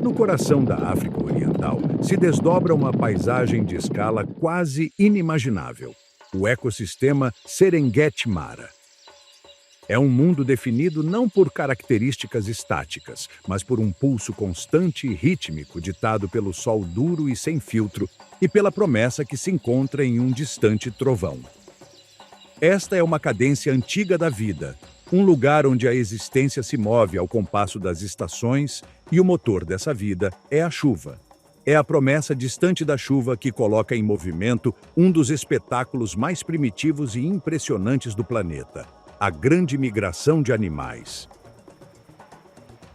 No coração da África Oriental se desdobra uma paisagem de escala quase inimaginável, o ecossistema Serengeti Mara. É um mundo definido não por características estáticas, mas por um pulso constante e rítmico ditado pelo sol duro e sem filtro e pela promessa que se encontra em um distante trovão. Esta é uma cadência antiga da vida, um lugar onde a existência se move ao compasso das estações e o motor dessa vida é a chuva. É a promessa distante da chuva que coloca em movimento um dos espetáculos mais primitivos e impressionantes do planeta, a grande migração de animais.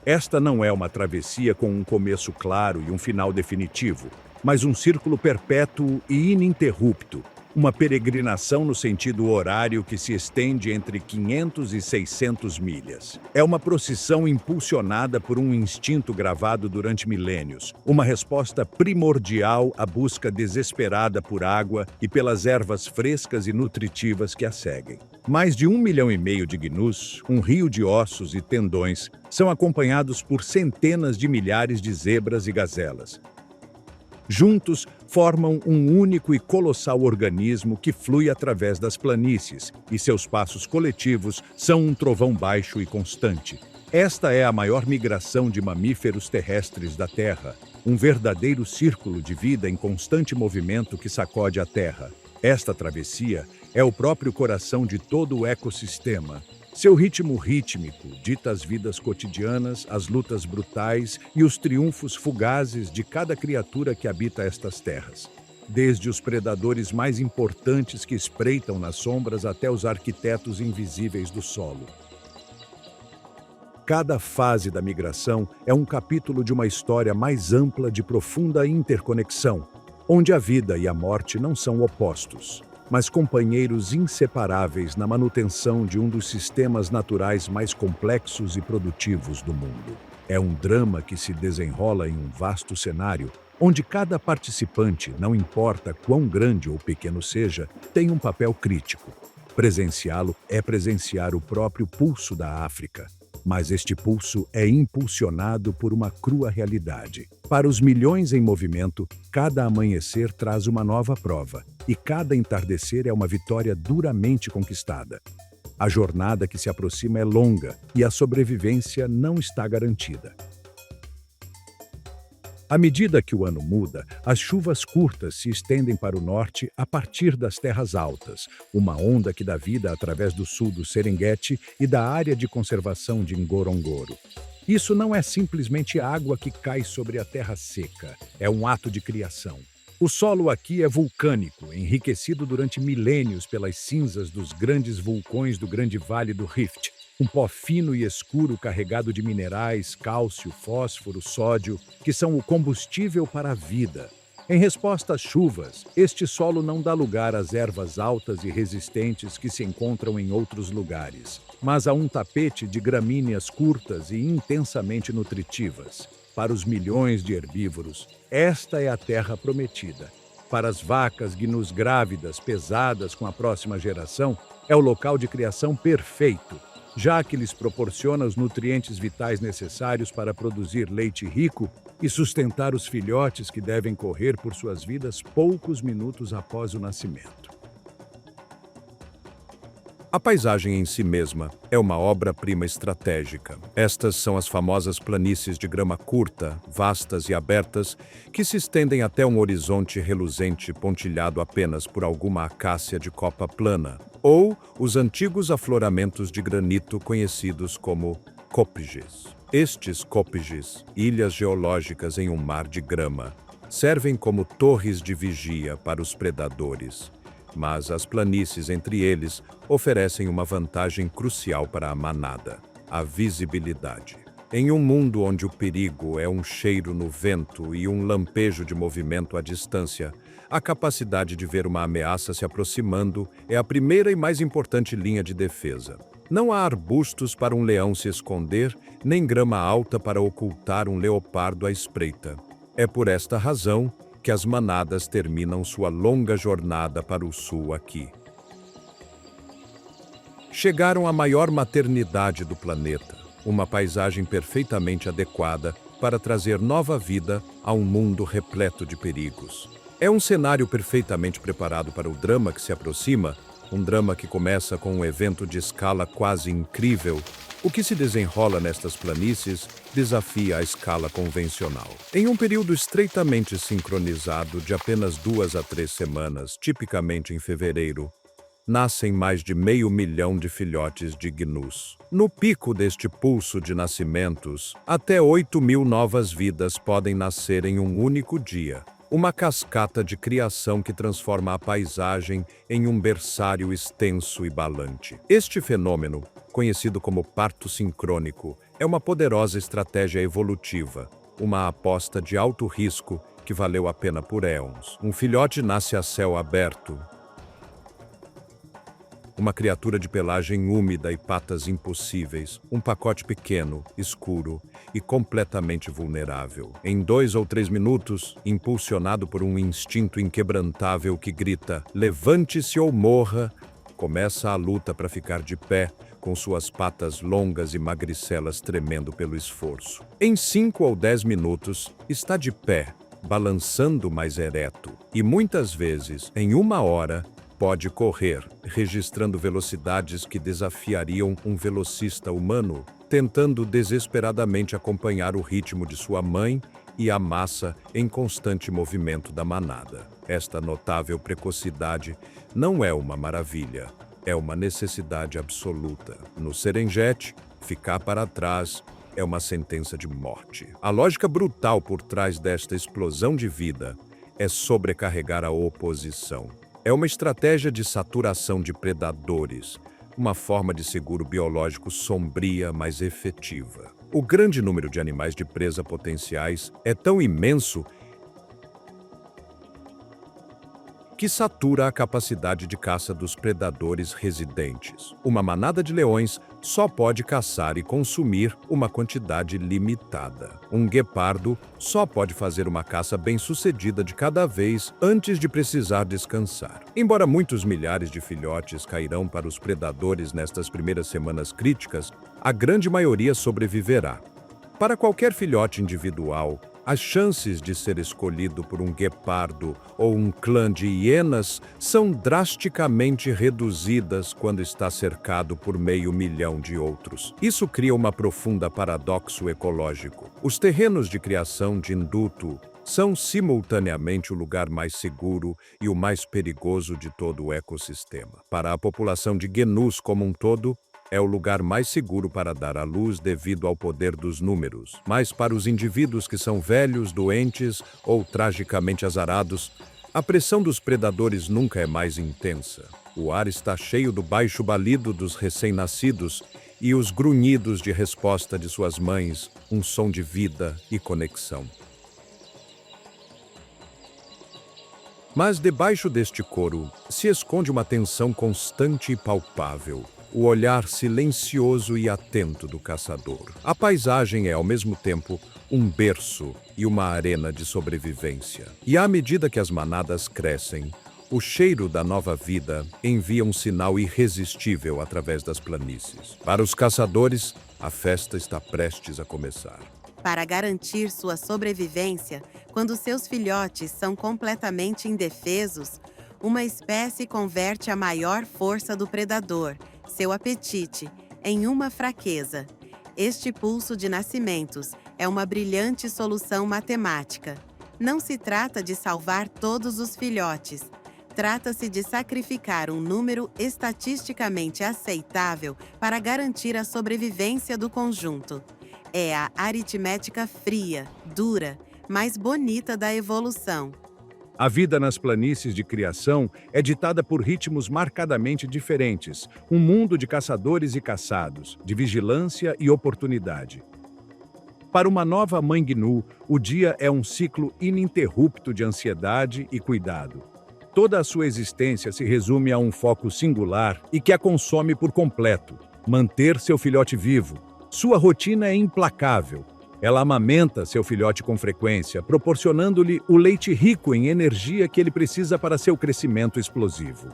Esta não é uma travessia com um começo claro e um final definitivo, mas um círculo perpétuo e ininterrupto, uma peregrinação no sentido horário que se estende entre 500 e 600 milhas. É uma procissão impulsionada por um instinto gravado durante milênios, uma resposta primordial à busca desesperada por água e pelas ervas frescas e nutritivas que a seguem. Mais de 1,5 milhão de gnus, um rio de ossos e tendões, são acompanhados por centenas de milhares de zebras e gazelas. Juntos, formam um único e colossal organismo que flui através das planícies, e seus passos coletivos são um trovão baixo e constante. Esta é a maior migração de mamíferos terrestres da Terra, um verdadeiro círculo de vida em constante movimento que sacode a Terra. Esta travessia é o próprio coração de todo o ecossistema. Seu ritmo rítmico dita as vidas cotidianas, as lutas brutais e os triunfos fugazes de cada criatura que habita estas terras. Desde os predadores mais importantes que espreitam nas sombras até os arquitetos invisíveis do solo. Cada fase da migração é um capítulo de uma história mais ampla de profunda interconexão, onde a vida e a morte não são opostos, mas companheiros inseparáveis na manutenção de um dos sistemas naturais mais complexos e produtivos do mundo. É um drama que se desenrola em um vasto cenário, onde cada participante, não importa quão grande ou pequeno seja, tem um papel crítico. Presenciá-lo é presenciar o próprio pulso da África. Mas este pulso é impulsionado por uma crua realidade. Para os milhões em movimento, cada amanhecer traz uma nova prova, e cada entardecer é uma vitória duramente conquistada. A jornada que se aproxima é longa, e a sobrevivência não está garantida. À medida que o ano muda, as chuvas curtas se estendem para o norte a partir das terras altas, uma onda que dá vida através do sul do Serengeti e da área de conservação de Ngorongoro. Isso não é simplesmente água que cai sobre a terra seca, é um ato de criação. O solo aqui é vulcânico, enriquecido durante milênios pelas cinzas dos grandes vulcões do Grande Vale do Rift. Um pó fino e escuro carregado de minerais, cálcio, fósforo, sódio, que são o combustível para a vida. Em resposta às chuvas, este solo não dá lugar às ervas altas e resistentes que se encontram em outros lugares, mas a um tapete de gramíneas curtas e intensamente nutritivas. Para os milhões de herbívoros, esta é a terra prometida. Para as vacas gnus grávidas, pesadas com a próxima geração, é o local de criação perfeito, já que lhes proporciona os nutrientes vitais necessários para produzir leite rico e sustentar os filhotes que devem correr por suas vidas poucos minutos após o nascimento. A paisagem em si mesma é uma obra-prima estratégica. Estas são as famosas planícies de grama curta, vastas e abertas, que se estendem até um horizonte reluzente pontilhado apenas por alguma acácia de copa plana, ou os antigos afloramentos de granito conhecidos como copjes. Estes copjes, ilhas geológicas em um mar de grama, servem como torres de vigia para os predadores. Mas as planícies entre eles oferecem uma vantagem crucial para a manada: a visibilidade. Em um mundo onde o perigo é um cheiro no vento e um lampejo de movimento à distância, a capacidade de ver uma ameaça se aproximando é a primeira e mais importante linha de defesa. Não há arbustos para um leão se esconder, nem grama alta para ocultar um leopardo à espreita. É por esta razão que as manadas terminam sua longa jornada para o sul aqui. Chegaram à maior maternidade do planeta, uma paisagem perfeitamente adequada para trazer nova vida a um mundo repleto de perigos. É um cenário perfeitamente preparado para o drama que se aproxima, um drama que começa com um evento de escala quase incrível. O que se desenrola nestas planícies desafia a escala convencional. Em um período estreitamente sincronizado de apenas 2 a 3 semanas, tipicamente em fevereiro, nascem mais de 500 mil de filhotes de gnus. No pico deste pulso de nascimentos, até 8.000 novas vidas podem nascer em um único dia. Uma cascata de criação que transforma a paisagem em um berçário extenso e balante. Este fenômeno, conhecido como parto sincrônico, é uma poderosa estratégia evolutiva, uma aposta de alto risco que valeu a pena por éons. Um filhote nasce a céu aberto, uma criatura de pelagem úmida e patas impossíveis, um pacote pequeno, escuro e completamente vulnerável. Em 2 ou 3 minutos, impulsionado por um instinto inquebrantável que grita, levante-se ou morra, começa a luta para ficar de pé, com suas patas longas e magricelas tremendo pelo esforço. Em 5 ou 10 minutos, está de pé, balançando mais ereto. E muitas vezes, em 1 hora, pode correr, registrando velocidades que desafiariam um velocista humano, tentando desesperadamente acompanhar o ritmo de sua mãe e a massa em constante movimento da manada. Esta notável precocidade não é uma maravilha, é uma necessidade absoluta. No Serengeti, ficar para trás é uma sentença de morte. A lógica brutal por trás desta explosão de vida é sobrecarregar a oposição. É uma estratégia de saturação de predadores, uma forma de seguro biológico sombria, mas efetiva. O grande número de animais de presa potenciais é tão imenso que satura a capacidade de caça dos predadores residentes. Uma manada de leões só pode caçar e consumir uma quantidade limitada. Um guepardo só pode fazer uma caça bem-sucedida de cada vez antes de precisar descansar. Embora muitos milhares de filhotes cairão para os predadores nestas primeiras semanas críticas, a grande maioria sobreviverá. Para qualquer filhote individual, as chances de ser escolhido por um guepardo ou um clã de hienas são drasticamente reduzidas quando está cercado por 500 mil de outros. Isso cria uma profunda paradoxo ecológico. Os terrenos de criação de induto são simultaneamente o lugar mais seguro e o mais perigoso de todo o ecossistema. Para a população de gnus como um todo, é o lugar mais seguro para dar à luz devido ao poder dos números. Mas para os indivíduos que são velhos, doentes ou tragicamente azarados, a pressão dos predadores nunca é mais intensa. O ar está cheio do baixo balido dos recém-nascidos e os grunhidos de resposta de suas mães, um som de vida e conexão. Mas debaixo deste coro se esconde uma tensão constante e palpável. O olhar silencioso e atento do caçador. A paisagem é, ao mesmo tempo, um berço e uma arena de sobrevivência. E à medida que as manadas crescem, o cheiro da nova vida envia um sinal irresistível através das planícies. Para os caçadores, a festa está prestes a começar. Para garantir sua sobrevivência, quando seus filhotes são completamente indefesos, uma espécie converte a maior força do predador, seu apetite, em uma fraqueza. Este pulso de nascimentos é uma brilhante solução matemática. Não se trata de salvar todos os filhotes. Trata-se de sacrificar um número estatisticamente aceitável para garantir a sobrevivência do conjunto. É a aritmética fria, dura, mas bonita da evolução. A vida nas planícies de criação é ditada por ritmos marcadamente diferentes, um mundo de caçadores e caçados, de vigilância e oportunidade. Para uma nova mãe gnu, o dia é um ciclo ininterrupto de ansiedade e cuidado. Toda a sua existência se resume a um foco singular e que a consome por completo: manter seu filhote vivo. Sua rotina é implacável. Ela amamenta seu filhote com frequência, proporcionando-lhe o leite rico em energia que ele precisa para seu crescimento explosivo.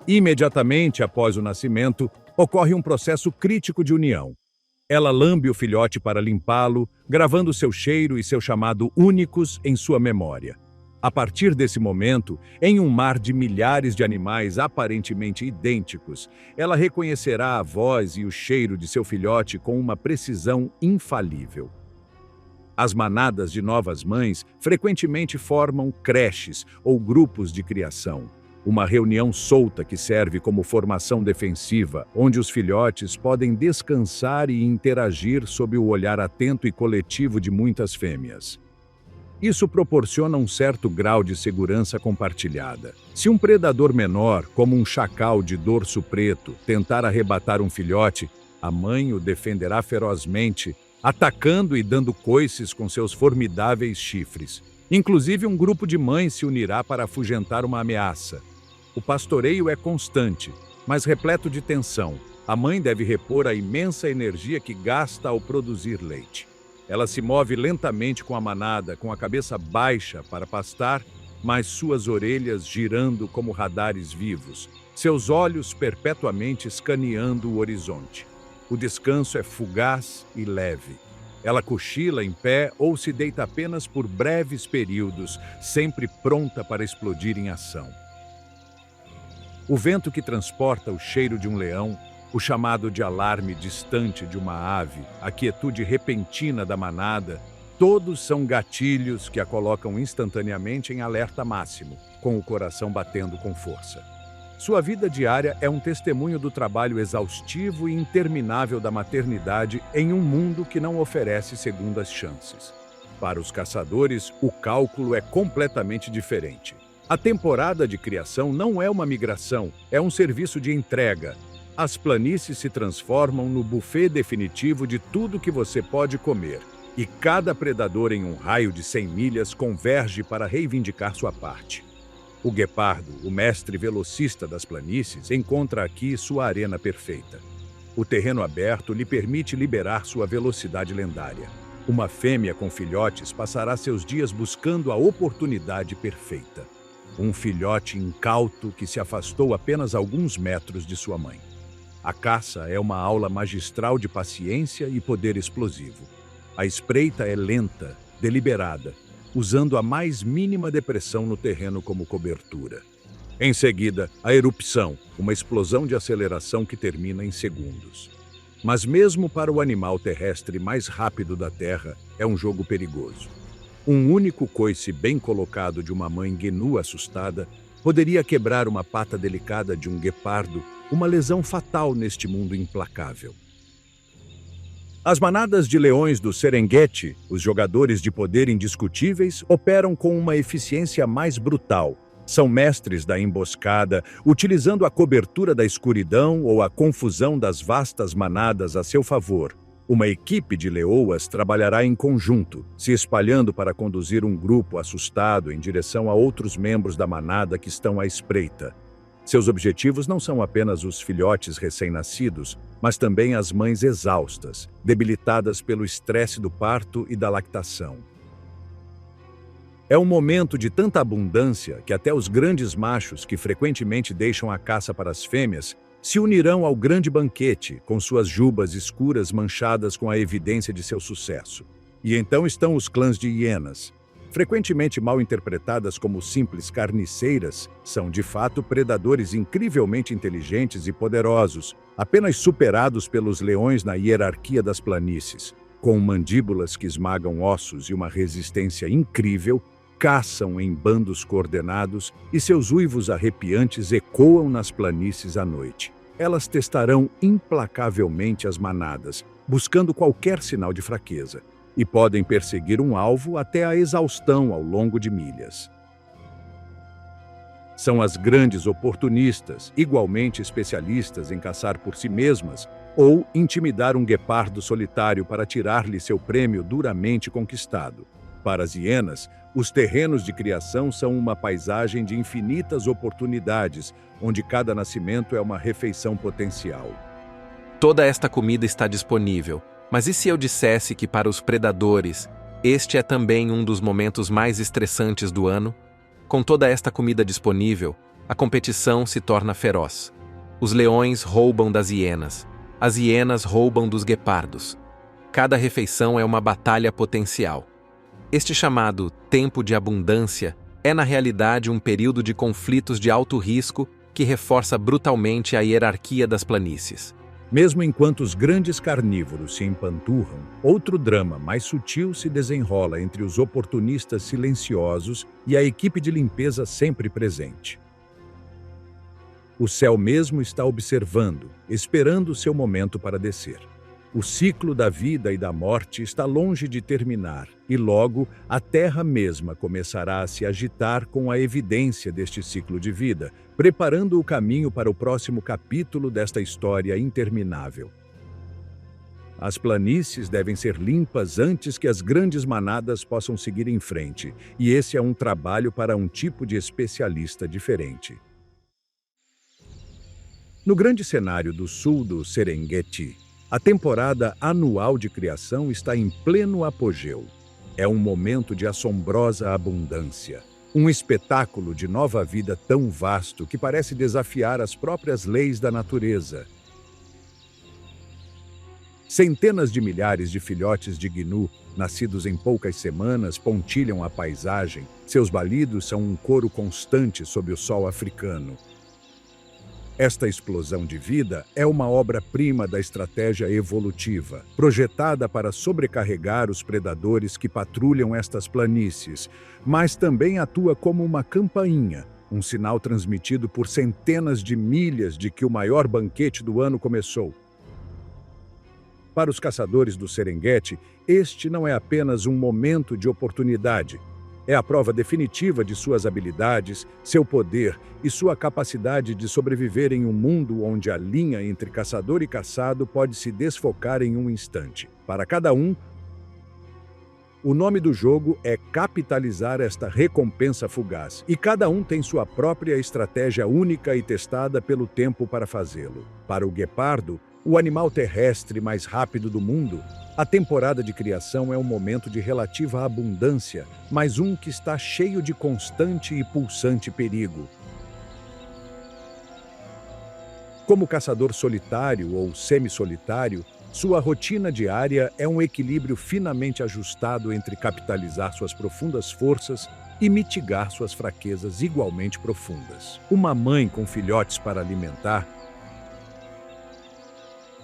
Imediatamente após o nascimento, ocorre um processo crítico de união. Ela lambe o filhote para limpá-lo, gravando seu cheiro e seu chamado únicos em sua memória. A partir desse momento, em um mar de milhares de animais aparentemente idênticos, ela reconhecerá a voz e o cheiro de seu filhote com uma precisão infalível. As manadas de novas mães frequentemente formam creches ou grupos de criação, uma reunião solta que serve como formação defensiva, onde os filhotes podem descansar e interagir sob o olhar atento e coletivo de muitas fêmeas. Isso proporciona um certo grau de segurança compartilhada. Se um predador menor, como um chacal de dorso preto, tentar arrebatar um filhote, a mãe o defenderá ferozmente, atacando e dando coices com seus formidáveis chifres. Inclusive, um grupo de mães se unirá para afugentar uma ameaça. O pastoreio é constante, mas repleto de tensão. A mãe deve repor a imensa energia que gasta ao produzir leite. Ela se move lentamente com a manada, com a cabeça baixa para pastar, mas suas orelhas girando como radares vivos, seus olhos perpetuamente escaneando o horizonte. O descanso é fugaz e leve. Ela cochila em pé ou se deita apenas por breves períodos, sempre pronta para explodir em ação. O vento que transporta o cheiro de um leão, o chamado de alarme distante de uma ave, a quietude repentina da manada, todos são gatilhos que a colocam instantaneamente em alerta máximo, com o coração batendo com força. Sua vida diária é um testemunho do trabalho exaustivo e interminável da maternidade em um mundo que não oferece segundas chances. Para os caçadores, o cálculo é completamente diferente. A temporada de criação não é uma migração, é um serviço de entrega. As planícies se transformam no buffet definitivo de tudo que você pode comer, e cada predador em um raio de 100 milhas converge para reivindicar sua parte. O guepardo, o mestre velocista das planícies, encontra aqui sua arena perfeita. O terreno aberto lhe permite liberar sua velocidade lendária. Uma fêmea com filhotes passará seus dias buscando a oportunidade perfeita. Um filhote incauto que se afastou apenas alguns metros de sua mãe. A caça é uma aula magistral de paciência e poder explosivo. A espreita é lenta, deliberada, usando a mais mínima depressão no terreno como cobertura. Em seguida, a erupção, uma explosão de aceleração que termina em segundos. Mas mesmo para o animal terrestre mais rápido da Terra, é um jogo perigoso. Um único coice bem colocado de uma mãe gnu assustada poderia quebrar uma pata delicada de um guepardo, uma lesão fatal neste mundo implacável. As manadas de leões do Serengeti, os jogadores de poder indiscutíveis, operam com uma eficiência mais brutal. São mestres da emboscada, utilizando a cobertura da escuridão ou a confusão das vastas manadas a seu favor. Uma equipe de leoas trabalhará em conjunto, se espalhando para conduzir um grupo assustado em direção a outros membros da manada que estão à espreita. Seus objetivos não são apenas os filhotes recém-nascidos, mas também as mães exaustas, debilitadas pelo estresse do parto e da lactação. É um momento de tanta abundância que até os grandes machos, que frequentemente deixam a caça para as fêmeas, se unirão ao grande banquete, com suas jubas escuras manchadas com a evidência de seu sucesso. E então estão os clãs de hienas. Frequentemente mal interpretadas como simples carniceiras, são de fato predadores incrivelmente inteligentes e poderosos, apenas superados pelos leões na hierarquia das planícies. Com mandíbulas que esmagam ossos e uma resistência incrível, caçam em bandos coordenados e seus uivos arrepiantes ecoam nas planícies à noite. Elas testarão implacavelmente as manadas, buscando qualquer sinal de fraqueza, e podem perseguir um alvo até a exaustão ao longo de milhas. São as grandes oportunistas, igualmente especialistas em caçar por si mesmas ou intimidar um guepardo solitário para tirar-lhe seu prêmio duramente conquistado. Para as hienas, os terrenos de criação são uma paisagem de infinitas oportunidades, onde cada nascimento é uma refeição potencial. Toda esta comida está disponível, mas e se eu dissesse que para os predadores, este é também um dos momentos mais estressantes do ano? Com toda esta comida disponível, a competição se torna feroz. Os leões roubam das hienas. as hienas roubam dos guepardos. Cada refeição é uma batalha potencial. Este chamado tempo de abundância é na realidade um período de conflitos de alto risco que reforça brutalmente a hierarquia das planícies. Mesmo enquanto os grandes carnívoros se empanturram, outro drama mais sutil se desenrola entre os oportunistas silenciosos e a equipe de limpeza sempre presente. O céu mesmo está observando, esperando seu momento para descer. O ciclo da vida e da morte está longe de terminar, e logo a terra mesma começará a se agitar com a evidência deste ciclo de vida, preparando o caminho para o próximo capítulo desta história interminável. As planícies devem ser limpas antes que as grandes manadas possam seguir em frente, e esse é um trabalho para um tipo de especialista diferente. No grande cenário do sul do Serengeti, a temporada anual de criação está em pleno apogeu. É um momento de assombrosa abundância. Um espetáculo de nova vida tão vasto que parece desafiar as próprias leis da natureza. Centenas de milhares de filhotes de gnu, nascidos em poucas semanas, pontilham a paisagem. Seus balidos são um coro constante sob o sol africano. Esta explosão de vida é uma obra-prima da estratégia evolutiva, projetada para sobrecarregar os predadores que patrulham estas planícies, mas também atua como uma campainha, um sinal transmitido por centenas de milhas de que o maior banquete do ano começou. Para os caçadores do Serengeti, este não é apenas um momento de oportunidade. É a prova definitiva de suas habilidades, seu poder e sua capacidade de sobreviver em um mundo onde a linha entre caçador e caçado pode se desfocar em um instante. Para cada um, o nome do jogo é capitalizar esta recompensa fugaz, e cada um tem sua própria estratégia única e testada pelo tempo para fazê-lo. Para o guepardo, o animal terrestre mais rápido do mundo, a temporada de criação é um momento de relativa abundância, mas um que está cheio de constante e pulsante perigo. Como caçador solitário ou semi-solitário, sua rotina diária é um equilíbrio finamente ajustado entre capitalizar suas profundas forças e mitigar suas fraquezas igualmente profundas. Uma mãe com filhotes para alimentar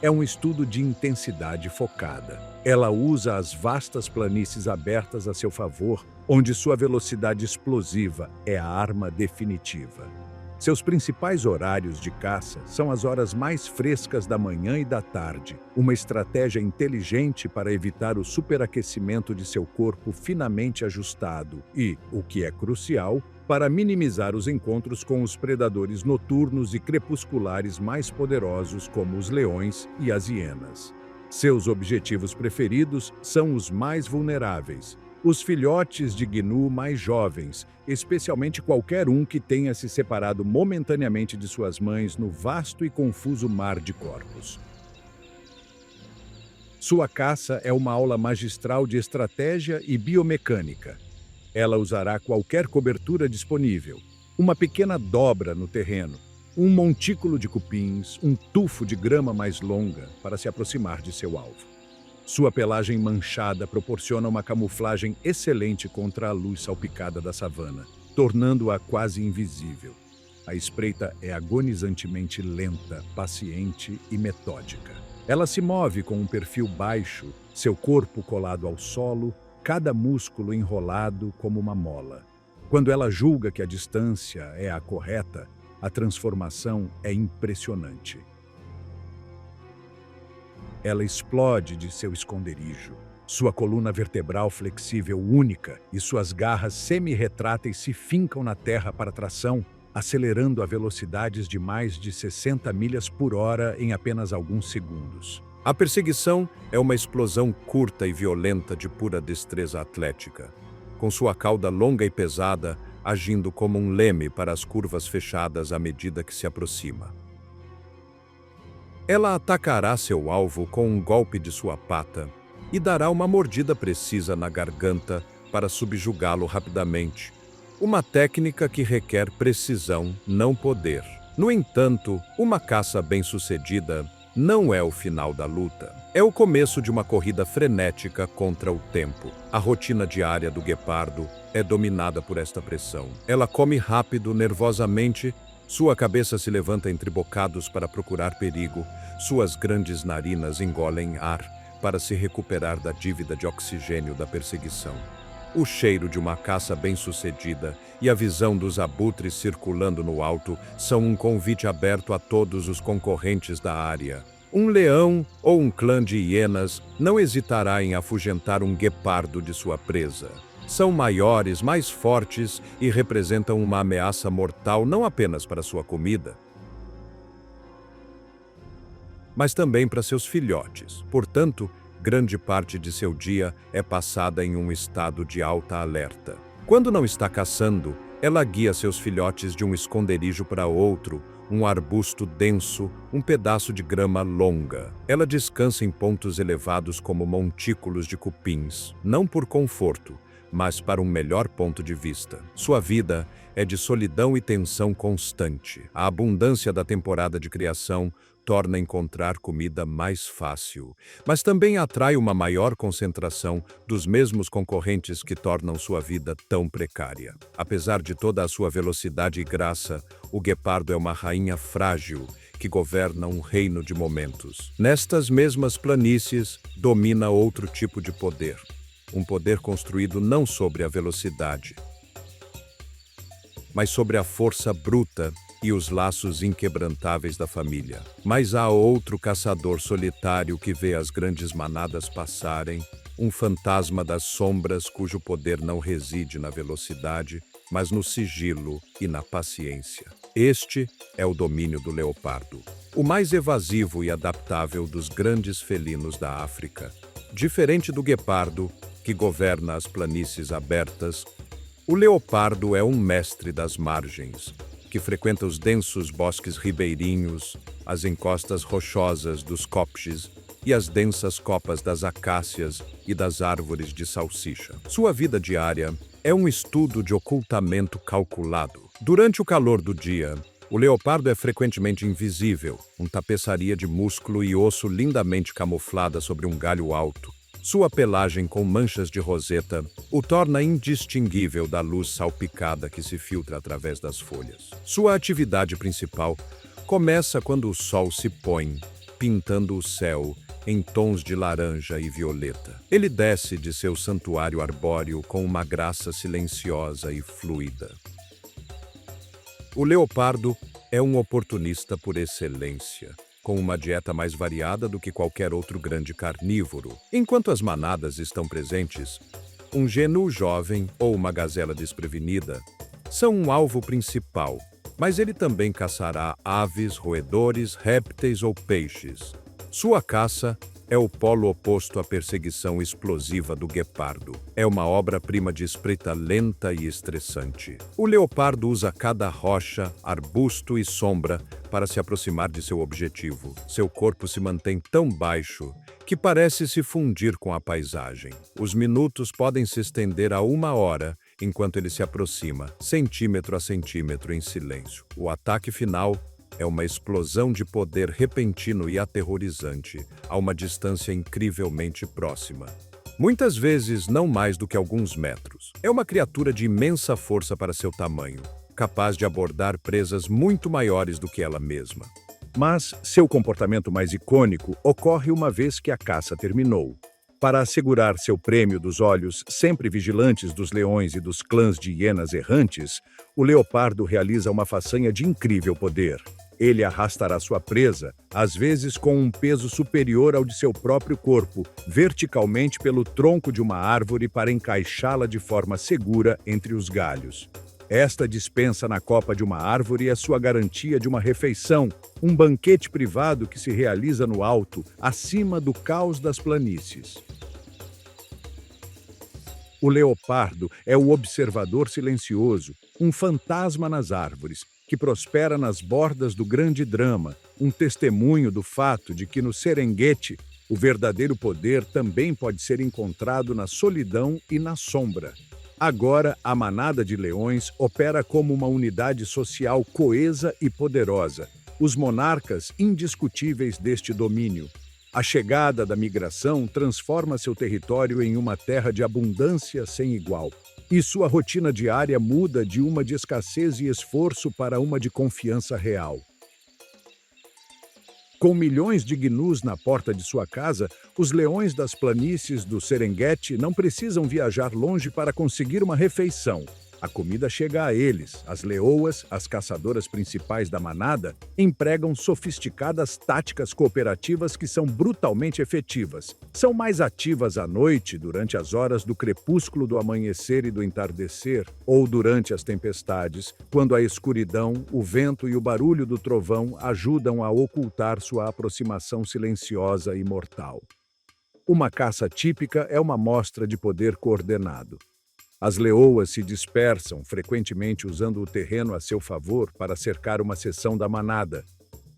é um estudo de intensidade focada. Ela usa as vastas planícies abertas a seu favor, onde sua velocidade explosiva é a arma definitiva. Seus principais horários de caça são as horas mais frescas da manhã e da tarde, uma estratégia inteligente para evitar o superaquecimento de seu corpo finamente ajustado e, o que é crucial, para minimizar os encontros com os predadores noturnos e crepusculares mais poderosos como os leões e as hienas. Seus objetivos preferidos são os mais vulneráveis, os filhotes de gnu mais jovens, especialmente qualquer um que tenha se separado momentaneamente de suas mães no vasto e confuso mar de corpos. Sua caça é uma aula magistral de estratégia e biomecânica. Ela usará qualquer cobertura disponível, uma pequena dobra no terreno, um montículo de cupins, um tufo de grama mais longa para se aproximar de seu alvo. Sua pelagem manchada proporciona uma camuflagem excelente contra a luz salpicada da savana, tornando-a quase invisível. A espreita é agonizantemente lenta, paciente e metódica. Ela se move com um perfil baixo, seu corpo colado ao solo, cada músculo enrolado como uma mola. Quando ela julga que a distância é a correta, a transformação é impressionante. Ela explode de seu esconderijo, sua coluna vertebral flexível única e suas garras semi-retráteis se fincam na terra para tração, acelerando a velocidades de mais de 60 milhas por hora em apenas alguns segundos. A perseguição é uma explosão curta e violenta de pura destreza atlética, com sua cauda longa e pesada agindo como um leme para as curvas fechadas à medida que se aproxima. Ela atacará seu alvo com um golpe de sua pata e dará uma mordida precisa na garganta para subjugá-lo rapidamente, uma técnica que requer precisão, não poder. No entanto, uma caça bem-sucedida não é o final da luta. É o começo de uma corrida frenética contra o tempo. A rotina diária do guepardo é dominada por esta pressão. Ela come rápido, nervosamente, sua cabeça se levanta entre bocados para procurar perigo, suas grandes narinas engolem ar para se recuperar da dívida de oxigênio da perseguição. O cheiro de uma caça bem-sucedida e a visão dos abutres circulando no alto são um convite aberto a todos os concorrentes da área. Um leão ou um clã de hienas não hesitará em afugentar um guepardo de sua presa. São maiores, mais fortes e representam uma ameaça mortal não apenas para sua comida, mas também para seus filhotes. Portanto, grande parte de seu dia é passada em um estado de alta alerta. Quando não está caçando, ela guia seus filhotes de um esconderijo para outro, um arbusto denso, um pedaço de grama longa. Ela descansa em pontos elevados como montículos de cupins, não por conforto, mas para um melhor ponto de vista. Sua vida é de solidão e tensão constante. A abundância da temporada de criação torna encontrar comida mais fácil, mas também atrai uma maior concentração dos mesmos concorrentes que tornam sua vida tão precária. Apesar de toda a sua velocidade e graça, o guepardo é uma rainha frágil que governa um reino de momentos. Nestas mesmas planícies, domina outro tipo de poder. Um poder construído não sobre a velocidade, mas sobre a força bruta e os laços inquebrantáveis da família. Mas há outro caçador solitário que vê as grandes manadas passarem, um fantasma das sombras cujo poder não reside na velocidade, mas no sigilo e na paciência. Este é o domínio do leopardo, o mais evasivo e adaptável dos grandes felinos da África. Diferente do guepardo, que governa as planícies abertas, o leopardo é um mestre das margens, que frequenta os densos bosques ribeirinhos, as encostas rochosas dos copses e as densas copas das acácias e das árvores de salsicha. Sua vida diária é um estudo de ocultamento calculado. Durante o calor do dia, o leopardo é frequentemente invisível, uma tapeçaria de músculo e osso lindamente camuflada sobre um galho alto. Sua pelagem com manchas de roseta o torna indistinguível da luz salpicada que se filtra através das folhas. Sua atividade principal começa quando o sol se põe, pintando o céu em tons de laranja e violeta. Ele desce de seu santuário arbóreo com uma graça silenciosa e fluida. O leopardo é um oportunista por excelência, com uma dieta mais variada do que qualquer outro grande carnívoro. Enquanto as manadas estão presentes, um genu jovem ou uma gazela desprevenida são um alvo principal, mas ele também caçará aves, roedores, répteis ou peixes. Sua caça é o polo oposto à perseguição explosiva do guepardo. É uma obra-prima de espreita lenta e estressante. O leopardo usa cada rocha, arbusto e sombra para se aproximar de seu objetivo. Seu corpo se mantém tão baixo que parece se fundir com a paisagem. Os minutos podem se estender a 1 hora enquanto ele se aproxima, centímetro a centímetro em silêncio. O ataque final é uma explosão de poder repentino e aterrorizante, a uma distância incrivelmente próxima. Muitas vezes não mais do que alguns metros. É uma criatura de imensa força para seu tamanho, capaz de abordar presas muito maiores do que ela mesma. Mas seu comportamento mais icônico ocorre uma vez que a caça terminou. Para assegurar seu prêmio dos olhos sempre vigilantes dos leões e dos clãs de hienas errantes, o leopardo realiza uma façanha de incrível poder. Ele arrastará sua presa, às vezes com um peso superior ao de seu próprio corpo, verticalmente pelo tronco de uma árvore para encaixá-la de forma segura entre os galhos. Esta dispensa na copa de uma árvore é sua garantia de uma refeição, um banquete privado que se realiza no alto, acima do caos das planícies. O leopardo é o observador silencioso, um fantasma nas árvores, que prospera nas bordas do grande drama, um testemunho do fato de que no Serengeti, o verdadeiro poder também pode ser encontrado na solidão e na sombra. Agora, a manada de leões opera como uma unidade social coesa e poderosa, os monarcas indiscutíveis deste domínio. A chegada da migração transforma seu território em uma terra de abundância sem igual. E sua rotina diária muda de uma de escassez e esforço para uma de confiança real. Com milhões de gnus na porta de sua casa, os leões das planícies do Serengeti não precisam viajar longe para conseguir uma refeição. A comida chega a eles. As leoas, as caçadoras principais da manada, empregam sofisticadas táticas cooperativas que são brutalmente efetivas. São mais ativas à noite, durante as horas do crepúsculo, do amanhecer e do entardecer, ou durante as tempestades, quando a escuridão, o vento e o barulho do trovão ajudam a ocultar sua aproximação silenciosa e mortal. Uma caça típica é uma mostra de poder coordenado. As leoas se dispersam, frequentemente usando o terreno a seu favor para cercar uma seção da manada.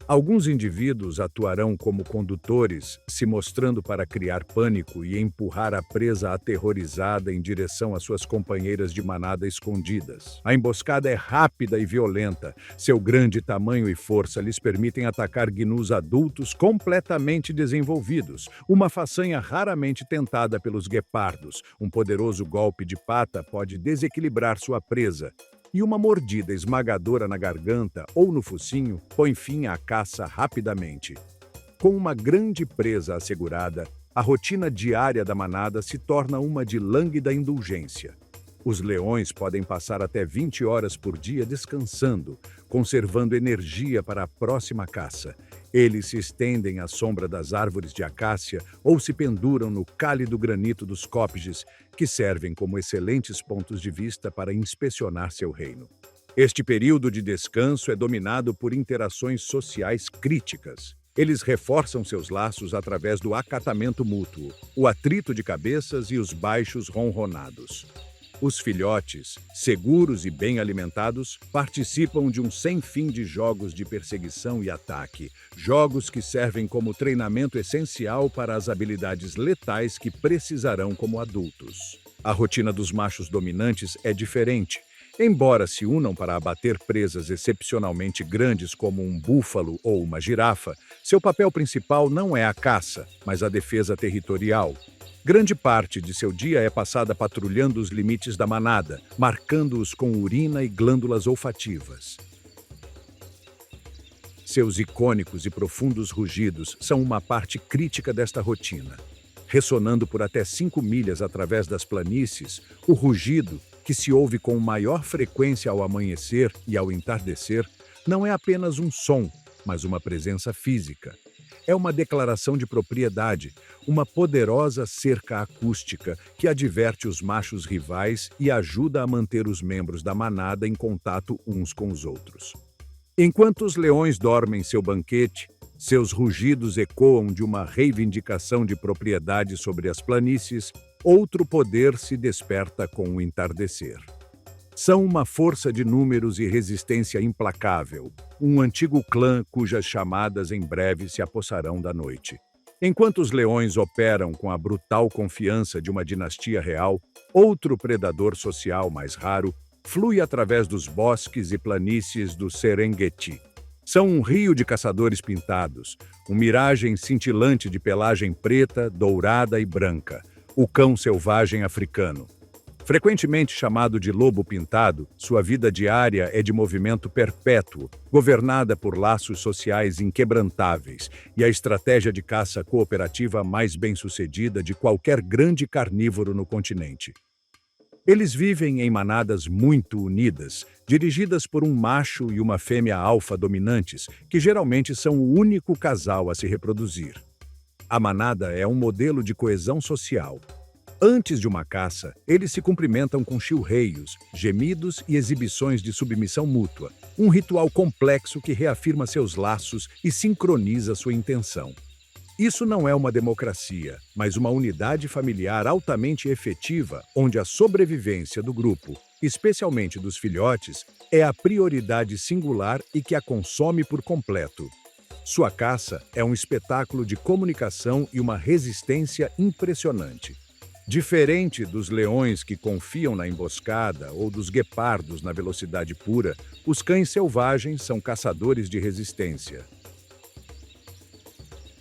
Alguns indivíduos atuarão como condutores, se mostrando para criar pânico e empurrar a presa aterrorizada em direção às suas companheiras de manada escondidas. A emboscada é rápida e violenta. Seu grande tamanho e força lhes permitem atacar gnus adultos completamente desenvolvidos, uma façanha raramente tentada pelos guepardos. Um poderoso golpe de pata pode desequilibrar sua presa, e uma mordida esmagadora na garganta ou no focinho põe fim à caça rapidamente. Com uma grande presa assegurada, a rotina diária da manada se torna uma de lânguida indulgência. Os leões podem passar até 20 horas por dia descansando, conservando energia para a próxima caça. Eles se estendem à sombra das árvores de acácia ou se penduram no cálido granito dos cópiges, que servem como excelentes pontos de vista para inspecionar seu reino. Este período de descanso é dominado por interações sociais críticas. Eles reforçam seus laços através do acatamento mútuo, o atrito de cabeças e os baixos ronronados. Os filhotes, seguros e bem alimentados, participam de um sem fim de jogos de perseguição e ataque, jogos que servem como treinamento essencial para as habilidades letais que precisarão como adultos. A rotina dos machos dominantes é diferente. Embora se unam para abater presas excepcionalmente grandes como um búfalo ou uma girafa, seu papel principal não é a caça, mas a defesa territorial. Grande parte de seu dia é passada patrulhando os limites da manada, marcando-os com urina e glândulas olfativas. Seus icônicos e profundos rugidos são uma parte crítica desta rotina. Ressonando por até 5 milhas através das planícies, o rugido, que se ouve com maior frequência ao amanhecer e ao entardecer, não é apenas um som, mas uma presença física. É uma declaração de propriedade, uma poderosa cerca acústica que adverte os machos rivais e ajuda a manter os membros da manada em contato uns com os outros. Enquanto os leões dormem seu banquete, seus rugidos ecoam de uma reivindicação de propriedade sobre as planícies, outro poder se desperta com o entardecer. São uma força de números e resistência implacável, um antigo clã cujas chamadas em breve se apossarão da noite. Enquanto os leões operam com a brutal confiança de uma dinastia real, outro predador social mais raro flui através dos bosques e planícies do Serengeti. São um rio de caçadores pintados, uma miragem cintilante de pelagem preta, dourada e branca, o cão selvagem africano. Frequentemente chamado de lobo pintado, sua vida diária é de movimento perpétuo, governada por laços sociais inquebrantáveis e a estratégia de caça cooperativa mais bem-sucedida de qualquer grande carnívoro no continente. Eles vivem em manadas muito unidas, dirigidas por um macho e uma fêmea alfa dominantes, que geralmente são o único casal a se reproduzir. A manada é um modelo de coesão social. Antes de uma caça, eles se cumprimentam com chilreios, gemidos e exibições de submissão mútua, um ritual complexo que reafirma seus laços e sincroniza sua intenção. Isso não é uma democracia, mas uma unidade familiar altamente efetiva, onde a sobrevivência do grupo, especialmente dos filhotes, é a prioridade singular e que a consome por completo. Sua caça é um espetáculo de comunicação e uma resistência impressionante. Diferente dos leões que confiam na emboscada ou dos guepardos na velocidade pura, os cães selvagens são caçadores de resistência.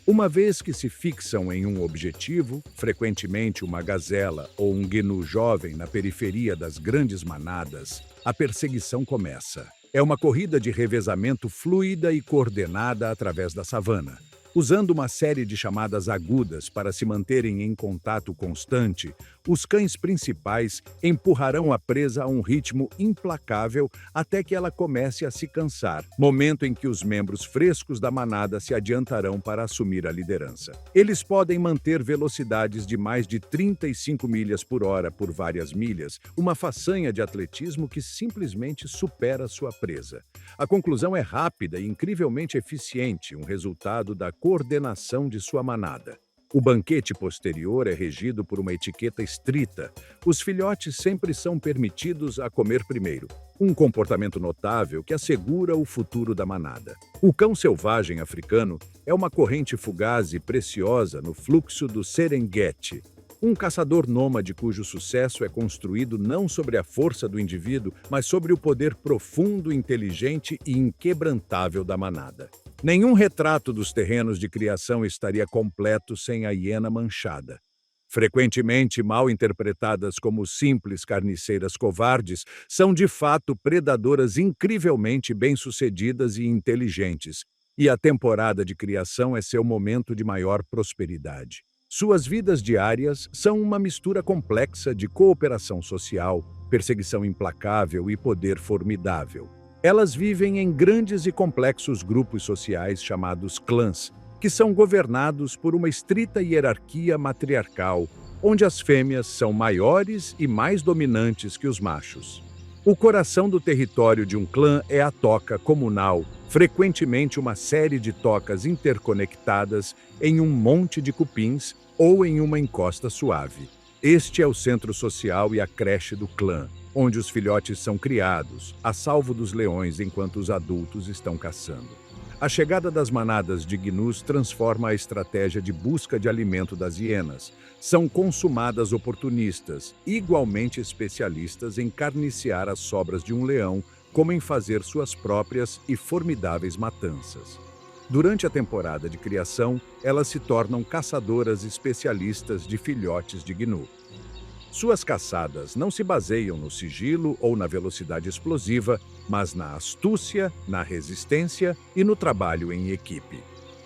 Uma vez que se fixam em um objetivo, frequentemente uma gazela ou um gnu jovem na periferia das grandes manadas, a perseguição começa. É uma corrida de revezamento fluida e coordenada através da savana. Usando uma série de chamadas agudas para se manterem em contato constante, os cães principais empurrarão a presa a um ritmo implacável até que ela comece a se cansar, momento em que os membros frescos da manada se adiantarão para assumir a liderança. Eles podem manter velocidades de mais de 35 milhas por hora por várias milhas, uma façanha de atletismo que simplesmente supera sua presa. A conclusão é rápida e incrivelmente eficiente, um resultado da coordenação de sua manada. O banquete posterior é regido por uma etiqueta estrita. Os filhotes sempre são permitidos a comer primeiro, um comportamento notável que assegura o futuro da manada. O cão selvagem africano é uma corrente fugaz e preciosa no fluxo do Serengeti, um caçador nômade cujo sucesso é construído não sobre a força do indivíduo, mas sobre o poder profundo, inteligente e inquebrantável da manada. Nenhum retrato dos terrenos de criação estaria completo sem a hiena manchada. Frequentemente mal interpretadas como simples carniceiras covardes, são de fato predadoras incrivelmente bem-sucedidas e inteligentes, e a temporada de criação é seu momento de maior prosperidade. Suas vidas diárias são uma mistura complexa de cooperação social, perseguição implacável e poder formidável. Elas vivem em grandes e complexos grupos sociais chamados clãs, que são governados por uma estrita hierarquia matriarcal, onde as fêmeas são maiores e mais dominantes que os machos. O coração do território de um clã é a toca comunal, frequentemente uma série de tocas interconectadas em um monte de cupins ou em uma encosta suave. Este é o centro social e a creche do clã, onde os filhotes são criados, a salvo dos leões enquanto os adultos estão caçando. A chegada das manadas de gnus transforma a estratégia de busca de alimento das hienas. São consumadas oportunistas, igualmente especialistas em carnicear as sobras de um leão, como em fazer suas próprias e formidáveis matanças. Durante a temporada de criação, elas se tornam caçadoras especialistas de filhotes de gnu. Suas caçadas não se baseiam no sigilo ou na velocidade explosiva, mas na astúcia, na resistência e no trabalho em equipe.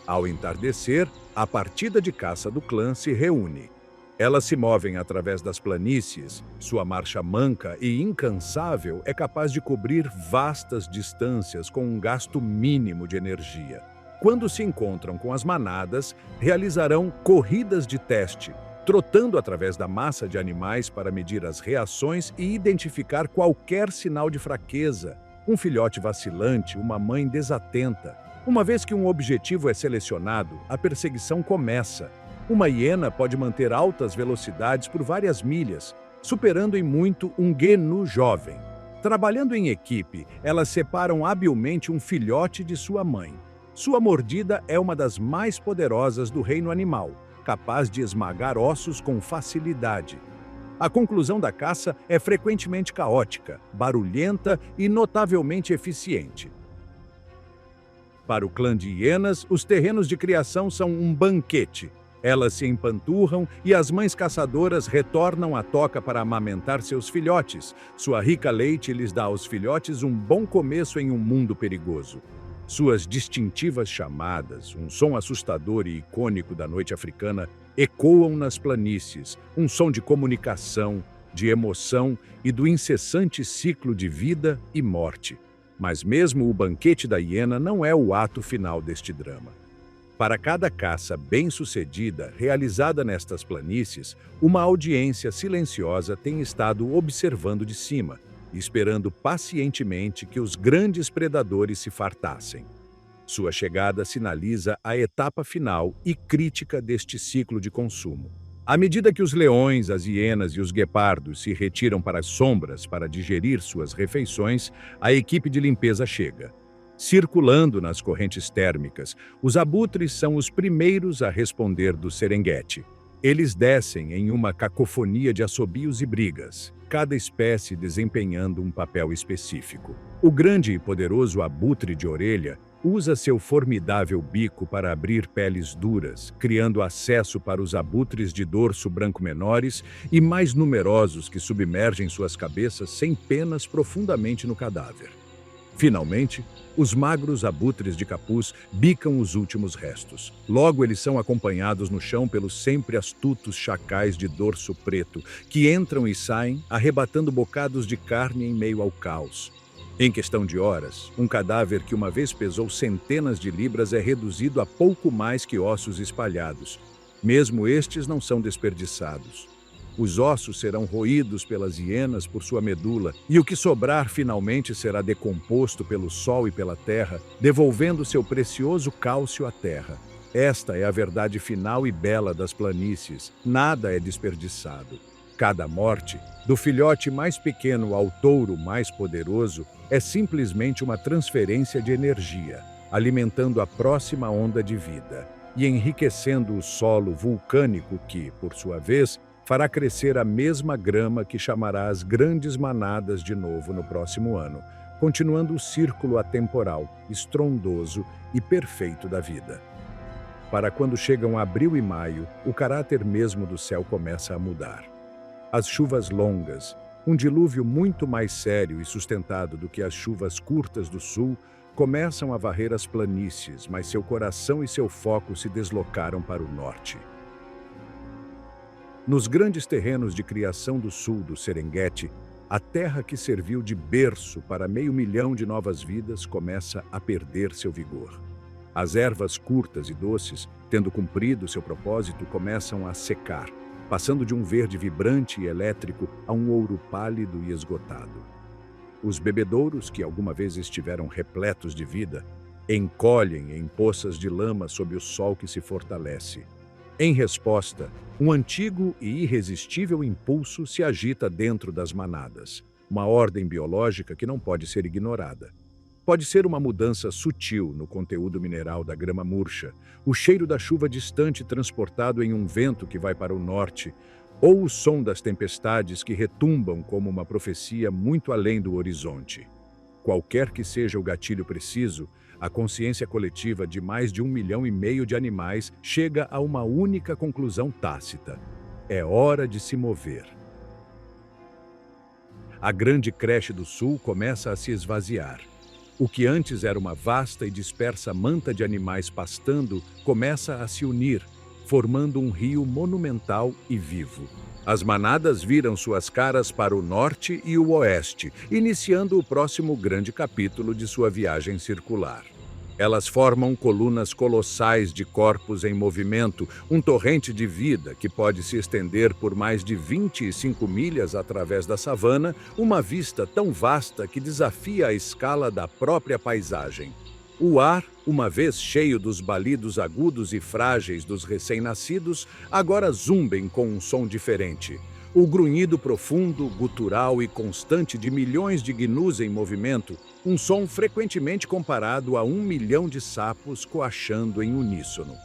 Ao entardecer, a partida de caça do clã se reúne. Elas se movem através das planícies. Sua marcha manca e incansável é capaz de cobrir vastas distâncias com um gasto mínimo de energia. Quando se encontram com as manadas, realizarão corridas de teste, trotando através da massa de animais para medir as reações e identificar qualquer sinal de fraqueza, um filhote vacilante, uma mãe desatenta. Uma vez que um objetivo é selecionado, a perseguição começa. Uma hiena pode manter altas velocidades por várias milhas, superando em muito um gnu jovem. Trabalhando em equipe, elas separam habilmente um filhote de sua mãe. Sua mordida é uma das mais poderosas do reino animal, capaz de esmagar ossos com facilidade. A conclusão da caça é frequentemente caótica, barulhenta e notavelmente eficiente. Para o clã de hienas, os terrenos de criação são um banquete. Elas se empanturram e as mães caçadoras retornam à toca para amamentar seus filhotes. Sua rica leite lhes dá aos filhotes um bom começo em um mundo perigoso. Suas distintivas chamadas, um som assustador e icônico da noite africana, ecoam nas planícies, um som de comunicação, de emoção e do incessante ciclo de vida e morte. Mas mesmo o banquete da hiena não é o ato final deste drama. Para cada caça bem-sucedida realizada nestas planícies, uma audiência silenciosa tem estado observando de cima, esperando pacientemente que os grandes predadores se fartassem. Sua chegada sinaliza a etapa final e crítica deste ciclo de consumo. À medida que os leões, as hienas e os guepardos se retiram para as sombras para digerir suas refeições, a equipe de limpeza chega. Circulando nas correntes térmicas, os abutres são os primeiros a responder do Serengeti. Eles descem em uma cacofonia de assobios e brigas, cada espécie desempenhando um papel específico. O grande e poderoso abutre de orelha usa seu formidável bico para abrir peles duras, criando acesso para os abutres de dorso branco menores e mais numerosos que submergem suas cabeças sem penas profundamente no cadáver. Finalmente, os magros abutres de capuz bicam os últimos restos. Logo, eles são acompanhados no chão pelos sempre astutos chacais de dorso preto, que entram e saem, arrebatando bocados de carne em meio ao caos. Em questão de horas, um cadáver que uma vez pesou centenas de libras é reduzido a pouco mais que ossos espalhados. Mesmo estes não são desperdiçados. Os ossos serão roídos pelas hienas por sua medula, e o que sobrar finalmente será decomposto pelo sol e pela terra, devolvendo seu precioso cálcio à terra. Esta é a verdade final e bela das planícies. Nada é desperdiçado. Cada morte, do filhote mais pequeno ao touro mais poderoso, é simplesmente uma transferência de energia, alimentando a próxima onda de vida e enriquecendo o solo vulcânico que, por sua vez, fará crescer a mesma grama que chamará as grandes manadas de novo no próximo ano, continuando o círculo atemporal, estrondoso e perfeito da vida. Para quando chegam abril e maio, o caráter mesmo do céu começa a mudar. As chuvas longas, um dilúvio muito mais sério e sustentado do que as chuvas curtas do sul, começam a varrer as planícies, mas seu coração e seu foco se deslocaram para o norte. Nos grandes terrenos de criação do sul do Serengeti, a terra que serviu de berço para 500 mil de novas vidas começa a perder seu vigor. As ervas curtas e doces, tendo cumprido seu propósito, começam a secar, passando de um verde vibrante e elétrico a um ouro pálido e esgotado. Os bebedouros, que alguma vez estiveram repletos de vida, encolhem em poças de lama sob o sol que se fortalece. Em resposta, um antigo e irresistível impulso se agita dentro das manadas, uma ordem biológica que não pode ser ignorada. Pode ser uma mudança sutil no conteúdo mineral da grama murcha, o cheiro da chuva distante transportado em um vento que vai para o norte, ou o som das tempestades que retumbam como uma profecia muito além do horizonte. Qualquer que seja o gatilho preciso, a consciência coletiva de mais de 1,5 milhão de animais chega a uma única conclusão tácita: é hora de se mover. A grande creche do sul começa a se esvaziar. O que antes era uma vasta e dispersa manta de animais pastando começa a se unir, formando um rio monumental e vivo. As manadas viram suas caras para o norte e o oeste, iniciando o próximo grande capítulo de sua viagem circular. Elas formam colunas colossais de corpos em movimento, um torrente de vida que pode se estender por mais de 25 milhas através da savana, uma vista tão vasta que desafia a escala da própria paisagem. O ar, uma vez cheio dos balidos agudos e frágeis dos recém-nascidos, agora zumbem com um som diferente. O grunhido profundo, gutural e constante de milhões de gnus em movimento, um som frequentemente comparado a 1 milhão de sapos coachando em uníssono.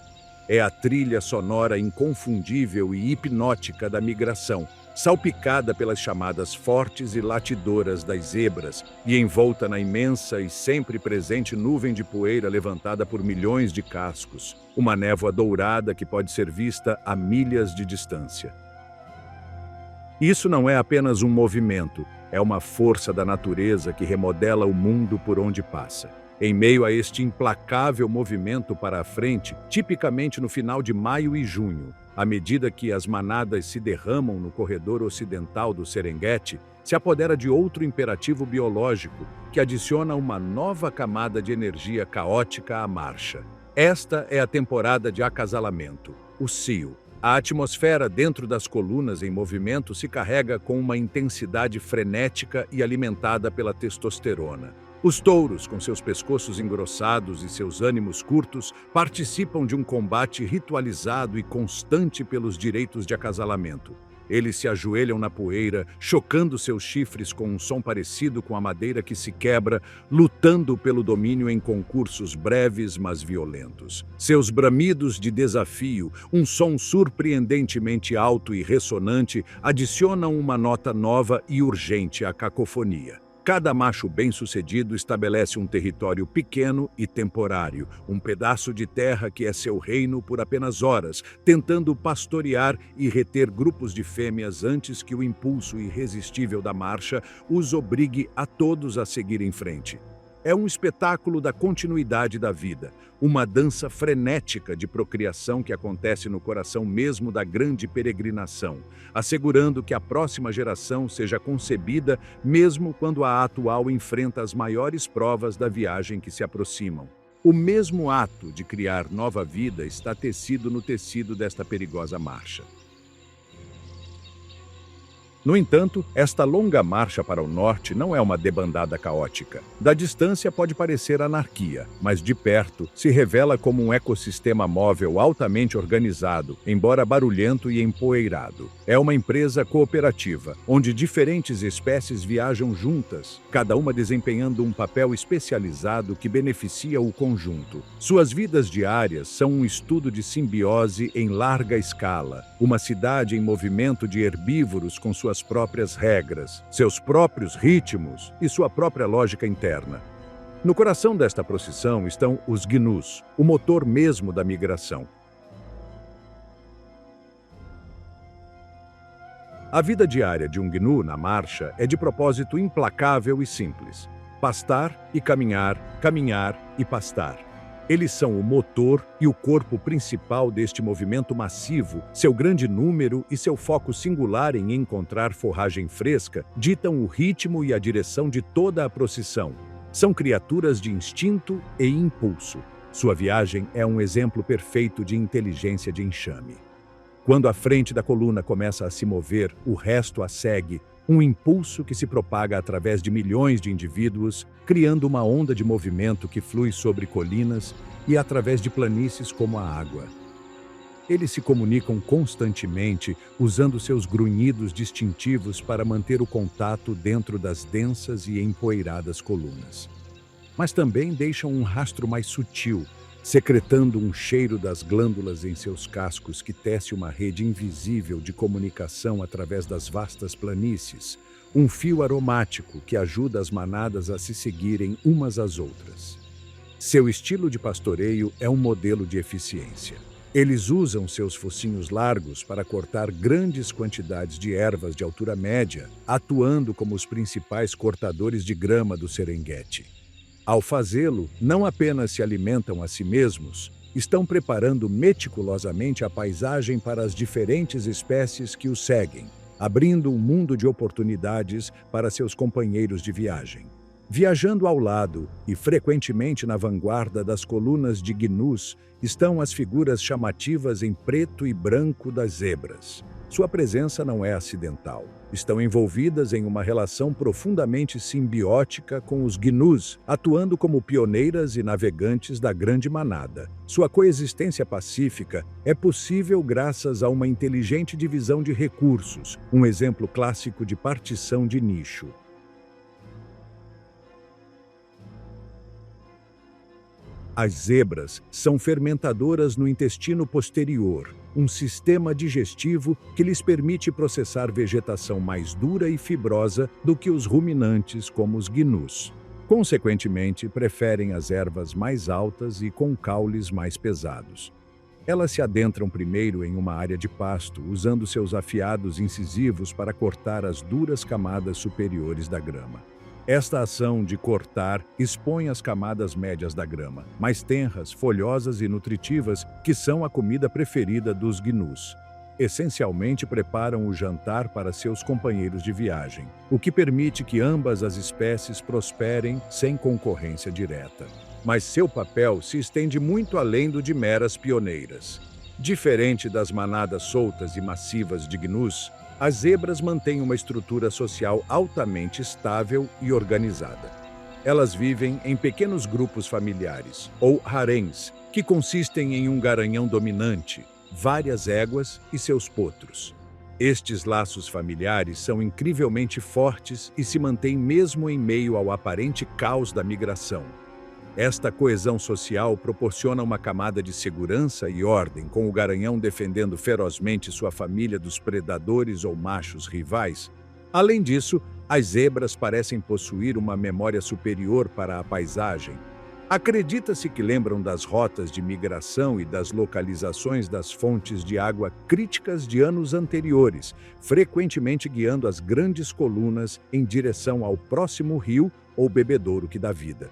É a trilha sonora inconfundível e hipnótica da migração, salpicada pelas chamadas fortes e latidoras das zebras e envolta na imensa e sempre presente nuvem de poeira levantada por milhões de cascos, uma névoa dourada que pode ser vista a milhas de distância. Isso não é apenas um movimento, é uma força da natureza que remodela o mundo por onde passa. Em meio a este implacável movimento para a frente, tipicamente no final de maio e junho, à medida que as manadas se derramam no corredor ocidental do Serengeti, se apodera de outro imperativo biológico que adiciona uma nova camada de energia caótica à marcha. Esta é a temporada de acasalamento, o cio. A atmosfera dentro das colunas em movimento se carrega com uma intensidade frenética e alimentada pela testosterona. Os touros, com seus pescoços engrossados e seus ânimos curtos, participam de um combate ritualizado e constante pelos direitos de acasalamento. Eles se ajoelham na poeira, chocando seus chifres com um som parecido com a madeira que se quebra, lutando pelo domínio em concursos breves, mas violentos. Seus bramidos de desafio, um som surpreendentemente alto e ressonante, adicionam uma nota nova e urgente à cacofonia. Cada macho bem-sucedido estabelece um território pequeno e temporário, um pedaço de terra que é seu reino por apenas horas, tentando pastorear e reter grupos de fêmeas antes que o impulso irresistível da marcha os obrigue a todos a seguir em frente. É um espetáculo da continuidade da vida, uma dança frenética de procriação que acontece no coração mesmo da grande peregrinação, assegurando que a próxima geração seja concebida mesmo quando a atual enfrenta as maiores provas da viagem que se aproximam. O mesmo ato de criar nova vida está tecido no tecido desta perigosa marcha. No entanto, esta longa marcha para o norte não é uma debandada caótica. Da distância pode parecer anarquia, mas de perto se revela como um ecossistema móvel altamente organizado, embora barulhento e empoeirado. É uma empresa cooperativa, onde diferentes espécies viajam juntas, cada uma desempenhando um papel especializado que beneficia o conjunto. Suas vidas diárias são um estudo de simbiose em larga escala, uma cidade em movimento de herbívoros com suas próprias regras, seus próprios ritmos e sua própria lógica interna. No coração desta procissão estão os gnus, o motor mesmo da migração. A vida diária de um gnu na marcha é de propósito implacável e simples: pastar e caminhar, caminhar e pastar. Eles são o motor e o corpo principal deste movimento massivo. Seu grande número e seu foco singular em encontrar forragem fresca ditam o ritmo e a direção de toda a procissão. São criaturas de instinto e impulso. Sua viagem é um exemplo perfeito de inteligência de enxame. Quando a frente da coluna começa a se mover, o resto a segue, um impulso que se propaga através de milhões de indivíduos, criando uma onda de movimento que flui sobre colinas e através de planícies como a água. Eles se comunicam constantemente, usando seus grunhidos distintivos para manter o contato dentro das densas e empoeiradas colunas. Mas também deixam um rastro mais sutil, secretando um cheiro das glândulas em seus cascos que tece uma rede invisível de comunicação através das vastas planícies, um fio aromático que ajuda as manadas a se seguirem umas às outras. Seu estilo de pastoreio é um modelo de eficiência. Eles usam seus focinhos largos para cortar grandes quantidades de ervas de altura média, atuando como os principais cortadores de grama do Serengeti. Ao fazê-lo, não apenas se alimentam a si mesmos, estão preparando meticulosamente a paisagem para as diferentes espécies que os seguem, abrindo um mundo de oportunidades para seus companheiros de viagem. Viajando ao lado e frequentemente na vanguarda das colunas de gnus estão as figuras chamativas em preto e branco das zebras. Sua presença não é acidental. Estão envolvidas em uma relação profundamente simbiótica com os gnus, atuando como pioneiras e navegantes da grande manada. Sua coexistência pacífica é possível graças a uma inteligente divisão de recursos, um exemplo clássico de partição de nicho. As zebras são fermentadoras no intestino posterior, um sistema digestivo que lhes permite processar vegetação mais dura e fibrosa do que os ruminantes, como os gnus. Consequentemente, preferem as ervas mais altas e com caules mais pesados. Elas se adentram primeiro em uma área de pasto, usando seus afiados incisivos para cortar as duras camadas superiores da grama. Esta ação de cortar expõe as camadas médias da grama, mais tenras, folhosas e nutritivas, que são a comida preferida dos gnus. Essencialmente preparam o jantar para seus companheiros de viagem, o que permite que ambas as espécies prosperem sem concorrência direta. Mas seu papel se estende muito além do de meras pioneiras. Diferente das manadas soltas e massivas de gnus, as zebras mantêm uma estrutura social altamente estável e organizada. Elas vivem em pequenos grupos familiares, ou haréns, que consistem em um garanhão dominante, várias éguas e seus potros. Estes laços familiares são incrivelmente fortes e se mantêm mesmo em meio ao aparente caos da migração. Esta coesão social proporciona uma camada de segurança e ordem, com o garanhão defendendo ferozmente sua família dos predadores ou machos rivais. Além disso, as zebras parecem possuir uma memória superior para a paisagem. Acredita-se que lembram das rotas de migração e das localizações das fontes de água críticas de anos anteriores, frequentemente guiando as grandes colunas em direção ao próximo rio ou bebedouro que dá vida.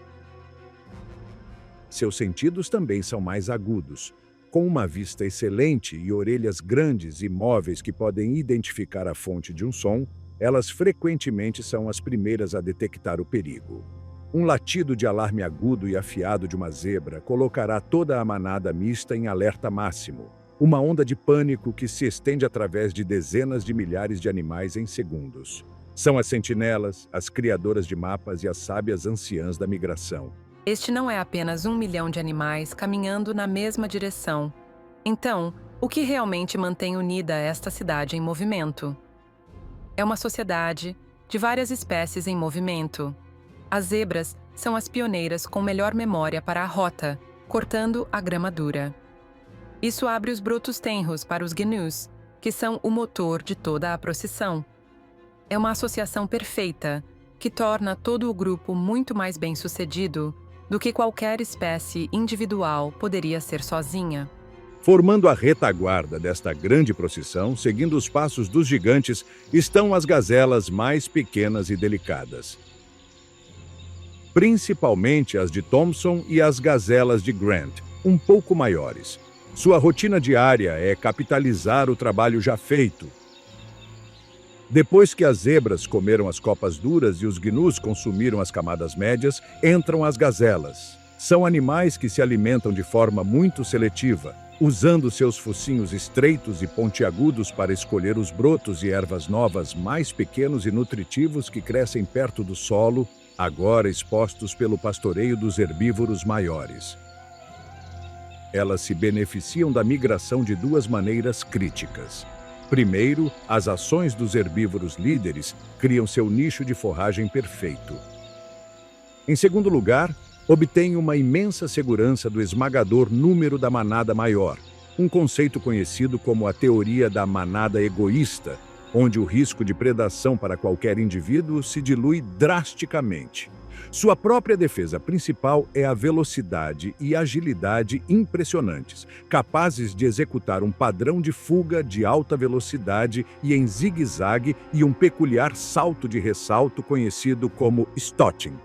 Seus sentidos também são mais agudos. Com uma vista excelente e orelhas grandes e móveis que podem identificar a fonte de um som, elas frequentemente são as primeiras a detectar o perigo. Um latido de alarme agudo e afiado de uma zebra colocará toda a manada mista em alerta máximo, uma onda de pânico que se estende através de dezenas de milhares de animais em segundos. São as sentinelas, as criadoras de mapas e as sábias anciãs da migração. Este não é apenas 1 milhão de animais caminhando na mesma direção. Então, o que realmente mantém unida esta cidade em movimento? É uma sociedade de várias espécies em movimento. As zebras são as pioneiras com melhor memória para a rota, cortando a grama dura. Isso abre os brotos tenros para os gnus, que são o motor de toda a procissão. É uma associação perfeita, que torna todo o grupo muito mais bem-sucedido do que qualquer espécie individual poderia ser sozinha. Formando a retaguarda desta grande procissão, seguindo os passos dos gigantes, estão as gazelas mais pequenas e delicadas. Principalmente as de Thompson e as gazelas de Grant, um pouco maiores. Sua rotina diária é capitalizar o trabalho já feito. Depois que as zebras comeram as copas duras e os gnus consumiram as camadas médias, entram as gazelas. São animais que se alimentam de forma muito seletiva, usando seus focinhos estreitos e pontiagudos para escolher os brotos e ervas novas mais pequenos e nutritivos que crescem perto do solo, agora expostos pelo pastoreio dos herbívoros maiores. Elas se beneficiam da migração de duas maneiras críticas. Primeiro, as ações dos herbívoros líderes criam seu nicho de forragem perfeito. Em segundo lugar, obtêm uma imensa segurança do esmagador número da manada maior, um conceito conhecido como a teoria da manada egoísta, onde o risco de predação para qualquer indivíduo se dilui drasticamente. Sua própria defesa principal é a velocidade e agilidade impressionantes, capazes de executar um padrão de fuga de alta velocidade e em zigue-zague e um peculiar salto de ressalto conhecido como stotting.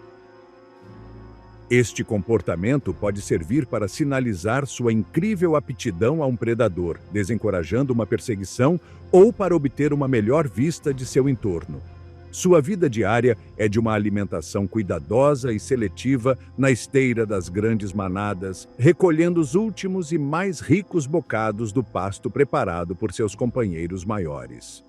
Este comportamento pode servir para sinalizar sua incrível aptidão a um predador, desencorajando uma perseguição ou para obter uma melhor vista de seu entorno. Sua vida diária é de uma alimentação cuidadosa e seletiva na esteira das grandes manadas, recolhendo os últimos e mais ricos bocados do pasto preparado por seus companheiros maiores.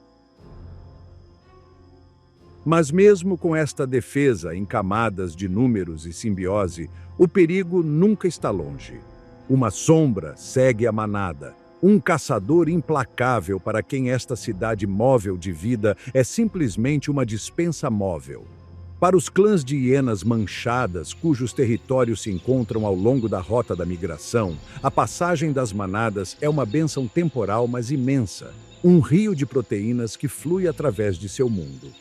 Mas mesmo com esta defesa em camadas de números e simbiose, o perigo nunca está longe. Uma sombra segue a manada, um caçador implacável para quem esta cidade móvel de vida é simplesmente uma despensa móvel. Para os clãs de hienas manchadas, cujos territórios se encontram ao longo da rota da migração, a passagem das manadas é uma bênção temporal, mas imensa, um rio de proteínas que flui através de seu mundo.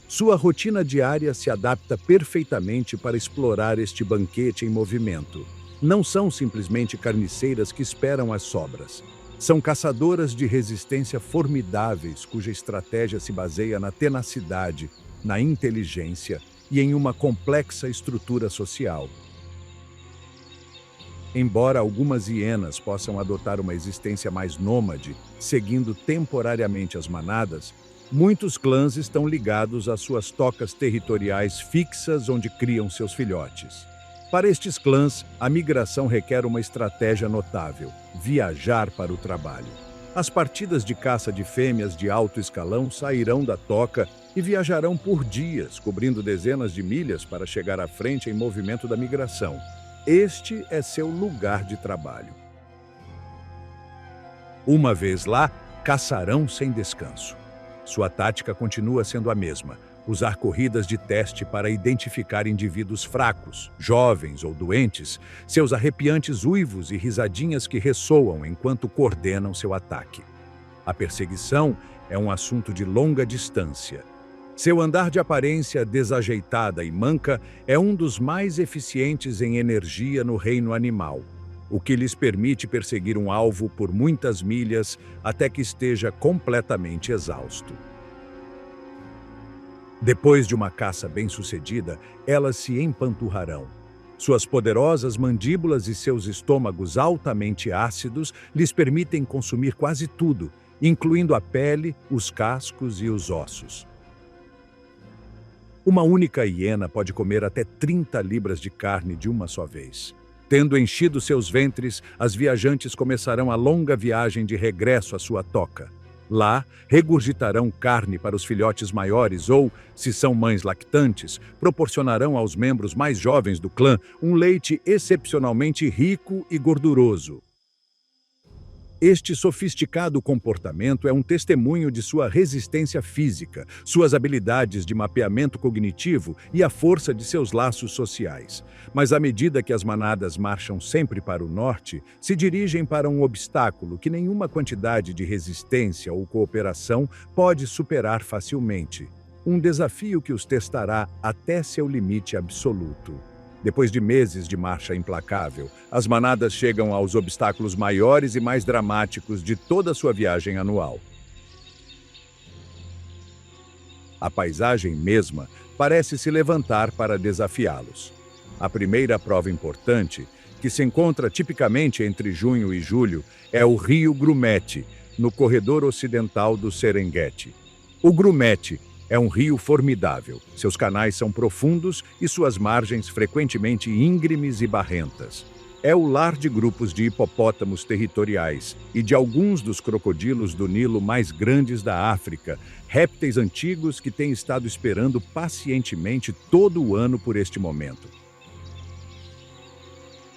Sua rotina diária se adapta perfeitamente para explorar este banquete em movimento. Não são simplesmente carniceiras que esperam as sobras. São caçadoras de resistência formidáveis, cuja estratégia se baseia na tenacidade, na inteligência e em uma complexa estrutura social. Embora algumas hienas possam adotar uma existência mais nômade, seguindo temporariamente as manadas, muitos clãs estão ligados às suas tocas territoriais fixas onde criam seus filhotes. Para estes clãs, a migração requer uma estratégia notável: viajar para o trabalho. As partidas de caça de fêmeas de alto escalão sairão da toca e viajarão por dias, cobrindo dezenas de milhas para chegar à frente em movimento da migração. Este é seu lugar de trabalho. Uma vez lá, caçarão sem descanso. Sua tática continua sendo a mesma: usar corridas de teste para identificar indivíduos fracos, jovens ou doentes, seus arrepiantes uivos e risadinhas que ressoam enquanto coordenam seu ataque. A perseguição é um assunto de longa distância. Seu andar de aparência desajeitada e manca é um dos mais eficientes em energia no reino animal, o que lhes permite perseguir um alvo por muitas milhas até que esteja completamente exausto. Depois de uma caça bem-sucedida, elas se empanturrarão. Suas poderosas mandíbulas e seus estômagos altamente ácidos lhes permitem consumir quase tudo, incluindo a pele, os cascos e os ossos. Uma única hiena pode comer até 30 libras de carne de uma só vez. Tendo enchido seus ventres, as viajantes começarão a longa viagem de regresso à sua toca. Lá, regurgitarão carne para os filhotes maiores ou, se são mães lactantes, proporcionarão aos membros mais jovens do clã um leite excepcionalmente rico e gorduroso. Este sofisticado comportamento é um testemunho de sua resistência física, suas habilidades de mapeamento cognitivo e a força de seus laços sociais. Mas à medida que as manadas marcham sempre para o norte, se dirigem para um obstáculo que nenhuma quantidade de resistência ou cooperação pode superar facilmente. Um desafio que os testará até seu limite absoluto. Depois de meses de marcha implacável, as manadas chegam aos obstáculos maiores e mais dramáticos de toda a sua viagem anual. A paisagem mesma parece se levantar para desafiá-los. A primeira prova importante, que se encontra tipicamente entre junho e julho, é o rio Grumete, no corredor ocidental do Serengeti. O Grumete é um rio formidável. Seus canais são profundos e suas margens frequentemente íngremes e barrentas. É o lar de grupos de hipopótamos territoriais e de alguns dos crocodilos do Nilo mais grandes da África, répteis antigos que têm estado esperando pacientemente todo o ano por este momento.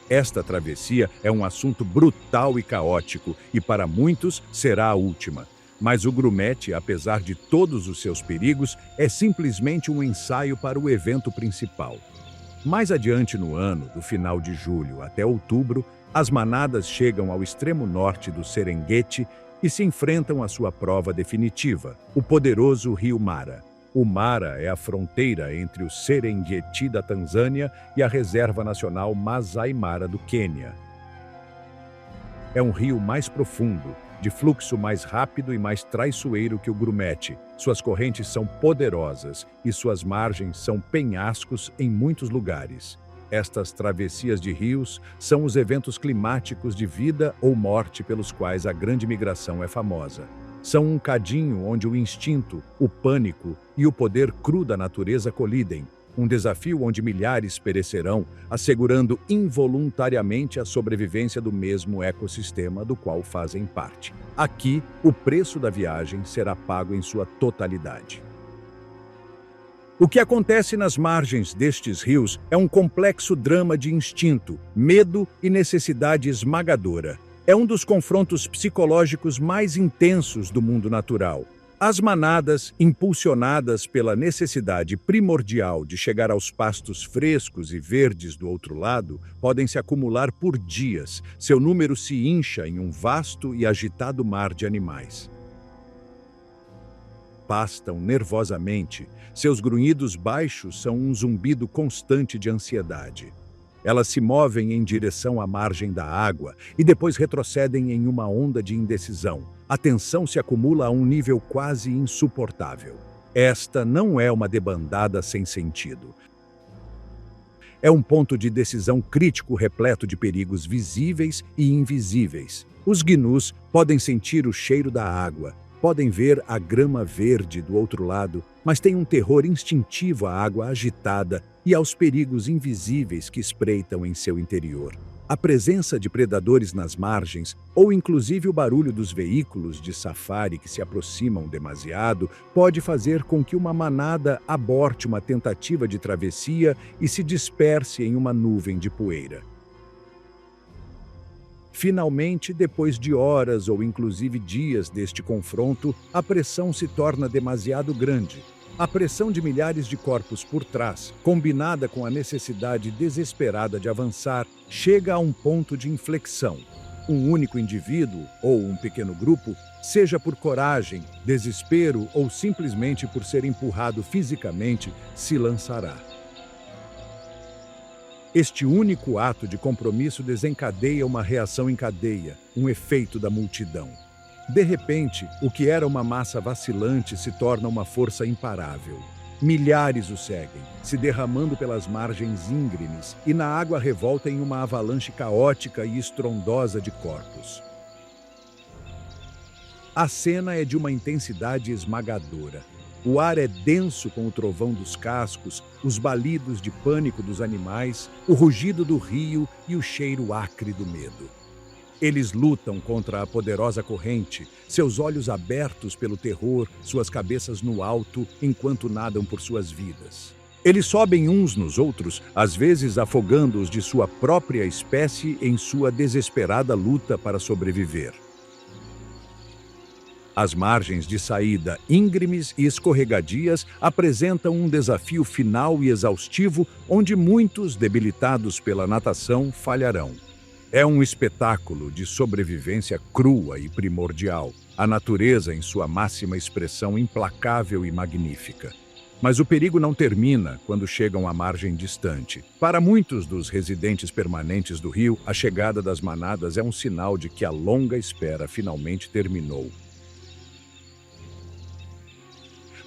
Esta travessia é um assunto brutal e caótico e para muitos será a última. Mas o Grumete, apesar de todos os seus perigos, é simplesmente um ensaio para o evento principal. Mais adiante no ano, do final de julho até outubro, as manadas chegam ao extremo norte do Serengeti e se enfrentam à sua prova definitiva, o poderoso rio Mara. O Mara é a fronteira entre o Serengeti da Tanzânia e a Reserva Nacional Masai Mara do Quênia. É um rio mais profundo, de fluxo mais rápido e mais traiçoeiro que o Grumete. Suas correntes são poderosas e suas margens são penhascos em muitos lugares. Estas travessias de rios são os eventos climáticos de vida ou morte pelos quais a grande migração é famosa. São um cadinho onde o instinto, o pânico e o poder cru da natureza colidem. Um desafio onde milhares perecerão, assegurando involuntariamente a sobrevivência do mesmo ecossistema do qual fazem parte. Aqui, o preço da viagem será pago em sua totalidade. O que acontece nas margens destes rios é um complexo drama de instinto, medo e necessidade esmagadora. É um dos confrontos psicológicos mais intensos do mundo natural. As manadas, impulsionadas pela necessidade primordial de chegar aos pastos frescos e verdes do outro lado, podem se acumular por dias. Seu número se incha em um vasto e agitado mar de animais. Pastam nervosamente, seus grunhidos baixos são um zumbido constante de ansiedade. Elas se movem em direção à margem da água e depois retrocedem em uma onda de indecisão. A tensão se acumula a um nível quase insuportável. Esta não é uma debandada sem sentido. É um ponto de decisão crítico repleto de perigos visíveis e invisíveis. Os gnus podem sentir o cheiro da água, podem ver a grama verde do outro lado, mas têm um terror instintivo à água agitada e aos perigos invisíveis que espreitam em seu interior. A presença de predadores nas margens, ou inclusive o barulho dos veículos de safari que se aproximam demasiado, pode fazer com que uma manada aborte uma tentativa de travessia e se disperse em uma nuvem de poeira. Finalmente, depois de horas ou inclusive dias deste confronto, a pressão se torna demasiado grande. A pressão de milhares de corpos por trás, combinada com a necessidade desesperada de avançar, chega a um ponto de inflexão. Um único indivíduo, ou um pequeno grupo, seja por coragem, desespero ou simplesmente por ser empurrado fisicamente, se lançará. Este único ato de compromisso desencadeia uma reação em cadeia, um efeito da multidão. De repente, o que era uma massa vacilante se torna uma força imparável. Milhares o seguem, se derramando pelas margens íngremes e na água revolta em uma avalanche caótica e estrondosa de corpos. A cena é de uma intensidade esmagadora. O ar é denso com o trovão dos cascos, os balidos de pânico dos animais, o rugido do rio e o cheiro acre do medo. Eles lutam contra a poderosa corrente, seus olhos abertos pelo terror, suas cabeças no alto, enquanto nadam por suas vidas. Eles sobem uns nos outros, às vezes afogando-os de sua própria espécie em sua desesperada luta para sobreviver. As margens de saída, íngremes e escorregadias, apresentam um desafio final e exaustivo, onde muitos, debilitados pela natação, falharão. É um espetáculo de sobrevivência crua e primordial, a natureza em sua máxima expressão implacável e magnífica. Mas o perigo não termina quando chegam à margem distante. Para muitos dos residentes permanentes do rio, a chegada das manadas é um sinal de que a longa espera finalmente terminou.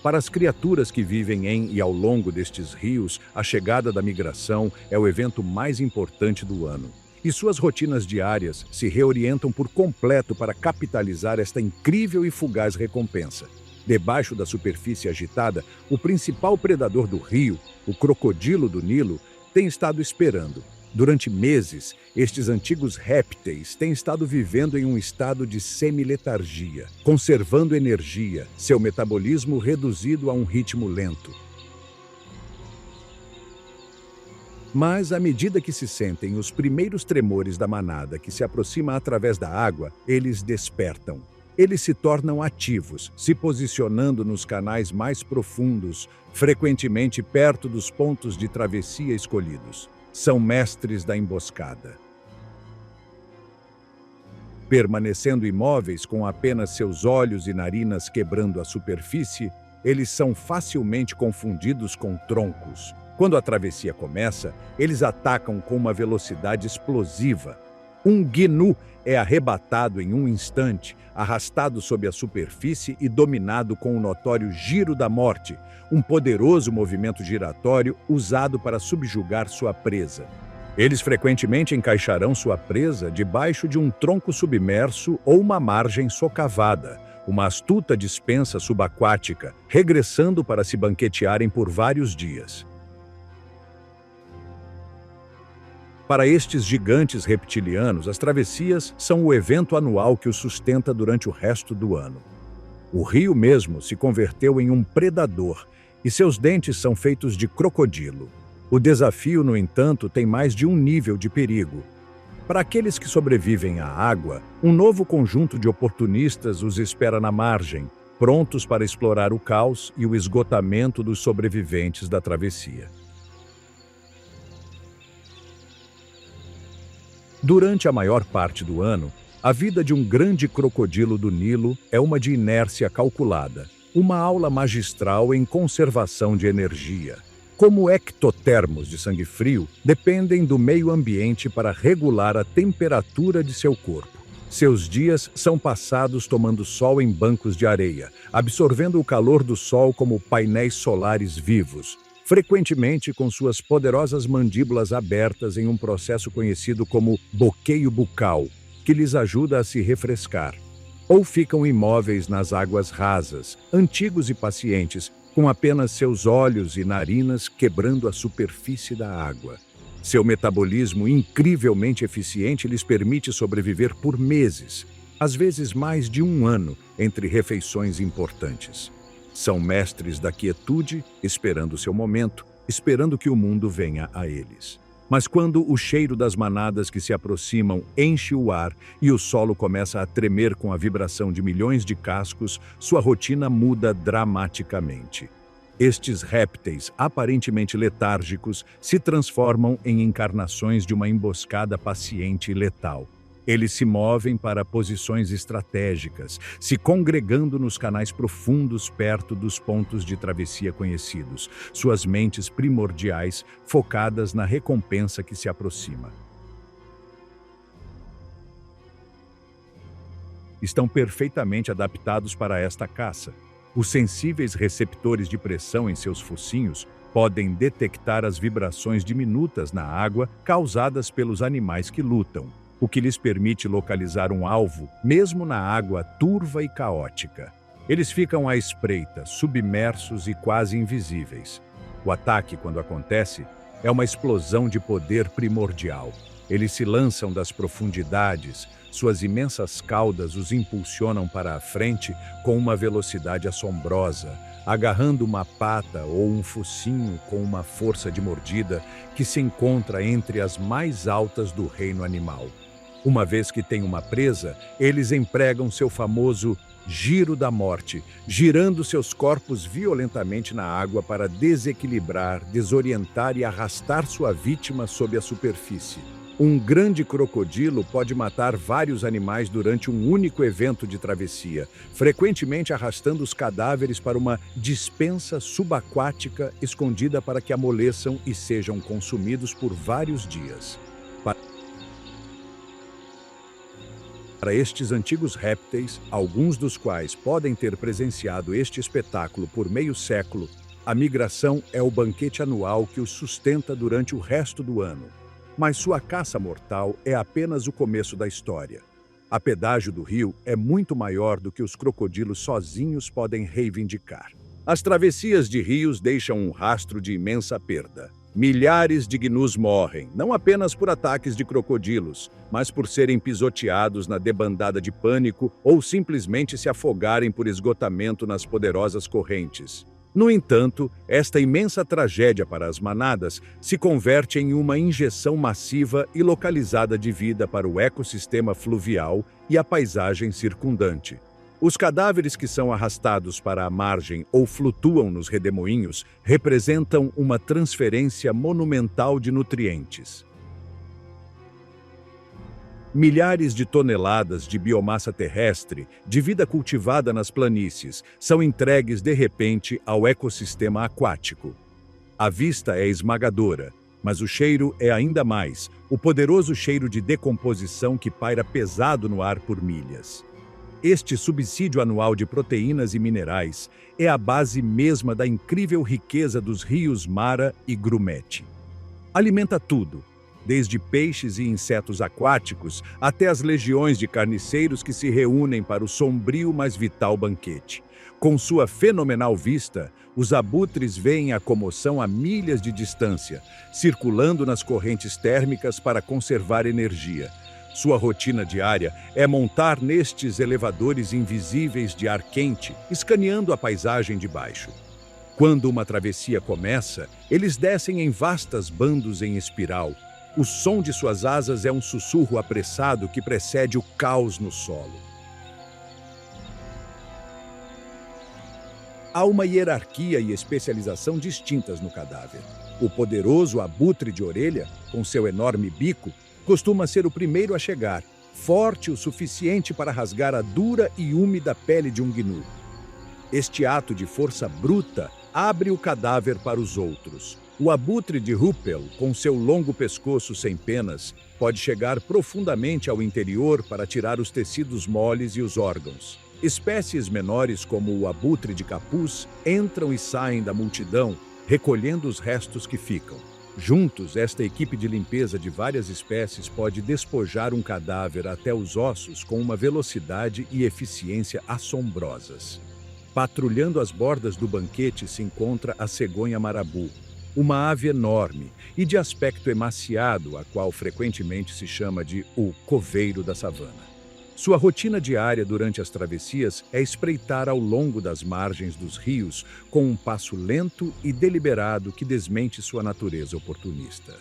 Para as criaturas que vivem em e ao longo destes rios, a chegada da migração é o evento mais importante do ano. E suas rotinas diárias se reorientam por completo para capitalizar esta incrível e fugaz recompensa. Debaixo da superfície agitada, o principal predador do rio, o crocodilo do Nilo, tem estado esperando. Durante meses, estes antigos répteis têm estado vivendo em um estado de semiletargia, conservando energia, seu metabolismo reduzido a um ritmo lento. Mas, à medida que se sentem os primeiros tremores da manada que se aproxima através da água, eles despertam. Eles se tornam ativos, se posicionando nos canais mais profundos, frequentemente perto dos pontos de travessia escolhidos. São mestres da emboscada. Permanecendo imóveis com apenas seus olhos e narinas quebrando a superfície, eles são facilmente confundidos com troncos. Quando a travessia começa, eles atacam com uma velocidade explosiva. Um gnu é arrebatado em um instante, arrastado sob a superfície e dominado com o notório giro da morte, um poderoso movimento giratório usado para subjugar sua presa. Eles frequentemente encaixarão sua presa debaixo de um tronco submerso ou uma margem socavada, uma astuta dispensa subaquática, regressando para se banquetearem por vários dias. Para estes gigantes reptilianos, as travessias são o evento anual que os sustenta durante o resto do ano. O rio mesmo se converteu em um predador e seus dentes são feitos de crocodilo. O desafio, no entanto, tem mais de um nível de perigo. Para aqueles que sobrevivem à água, um novo conjunto de oportunistas os espera na margem, prontos para explorar o caos e o esgotamento dos sobreviventes da travessia. Durante a maior parte do ano, a vida de um grande crocodilo do Nilo é uma de inércia calculada, uma aula magistral em conservação de energia. Como ectotermos de sangue frio, dependem do meio ambiente para regular a temperatura de seu corpo. Seus dias são passados tomando sol em bancos de areia, absorvendo o calor do sol como painéis solares vivos, frequentemente com suas poderosas mandíbulas abertas em um processo conhecido como bloqueio bucal, que lhes ajuda a se refrescar. Ou ficam imóveis nas águas rasas, antigos e pacientes, com apenas seus olhos e narinas quebrando a superfície da água. Seu metabolismo incrivelmente eficiente lhes permite sobreviver por meses, às vezes mais de um ano, entre refeições importantes. São mestres da quietude, esperando seu momento, esperando que o mundo venha a eles. Mas quando o cheiro das manadas que se aproximam enche o ar e o solo começa a tremer com a vibração de milhões de cascos, sua rotina muda dramaticamente. Estes répteis, aparentemente letárgicos, se transformam em encarnações de uma emboscada paciente e letal. Eles se movem para posições estratégicas, se congregando nos canais profundos perto dos pontos de travessia conhecidos, suas mentes primordiais focadas na recompensa que se aproxima. Estão perfeitamente adaptados para esta caça. Os sensíveis receptores de pressão em seus focinhos podem detectar as vibrações diminutas na água causadas pelos animais que lutam, o que lhes permite localizar um alvo, mesmo na água turva e caótica. Eles ficam à espreita, submersos e quase invisíveis. O ataque, quando acontece, é uma explosão de poder primordial. Eles se lançam das profundidades, suas imensas caudas os impulsionam para a frente com uma velocidade assombrosa, agarrando uma pata ou um focinho com uma força de mordida que se encontra entre as mais altas do reino animal. Uma vez que têm uma presa, eles empregam seu famoso giro da morte, girando seus corpos violentamente na água para desequilibrar, desorientar e arrastar sua vítima sob a superfície. Um grande crocodilo pode matar vários animais durante um único evento de travessia, frequentemente arrastando os cadáveres para uma despensa subaquática escondida para que amoleçam e sejam consumidos por vários dias. Para estes antigos répteis, alguns dos quais podem ter presenciado este espetáculo por meio século, a migração é o banquete anual que os sustenta durante o resto do ano. Mas sua caça mortal é apenas o começo da história. A pedágio do rio é muito maior do que os crocodilos sozinhos podem reivindicar. As travessias de rios deixam um rastro de imensa perda. Milhares de gnus morrem, não apenas por ataques de crocodilos, mas por serem pisoteados na debandada de pânico ou simplesmente se afogarem por esgotamento nas poderosas correntes. No entanto, esta imensa tragédia para as manadas se converte em uma injeção massiva e localizada de vida para o ecossistema fluvial e a paisagem circundante. Os cadáveres que são arrastados para a margem ou flutuam nos redemoinhos representam uma transferência monumental de nutrientes. Milhares de toneladas de biomassa terrestre, de vida cultivada nas planícies, são entregues de repente ao ecossistema aquático. A vista é esmagadora, mas o cheiro é ainda mais, o poderoso cheiro de decomposição que paira pesado no ar por milhas. Este subsídio anual de proteínas e minerais é a base mesma da incrível riqueza dos rios Mara e Grumete. Alimenta tudo, desde peixes e insetos aquáticos até as legiões de carniceiros que se reúnem para o sombrio mas vital banquete. Com sua fenomenal vista, os abutres veem a comoção a milhas de distância, circulando nas correntes térmicas para conservar energia. Sua rotina diária é montar nestes elevadores invisíveis de ar quente, escaneando a paisagem de baixo. Quando uma travessia começa, eles descem em vastas bandos em espiral. O som de suas asas é um sussurro apressado que precede o caos no solo. Há uma hierarquia e especialização distintas no cadáver. O poderoso abutre de orelha, com seu enorme bico, costuma ser o primeiro a chegar, forte o suficiente para rasgar a dura e úmida pele de um gnu. Este ato de força bruta abre o cadáver para os outros. O abutre de Ruppel, com seu longo pescoço sem penas, pode chegar profundamente ao interior para tirar os tecidos moles e os órgãos. Espécies menores, como o abutre de capuz, entram e saem da multidão, recolhendo os restos que ficam. Juntos, esta equipe de limpeza de várias espécies pode despojar um cadáver até os ossos com uma velocidade e eficiência assombrosas. Patrulhando as bordas do banquete se encontra a cegonha marabu, uma ave enorme e de aspecto emaciado, a qual frequentemente se chama de o coveiro da savana. Sua rotina diária durante as travessias é espreitar ao longo das margens dos rios com um passo lento e deliberado que desmente sua natureza oportunista.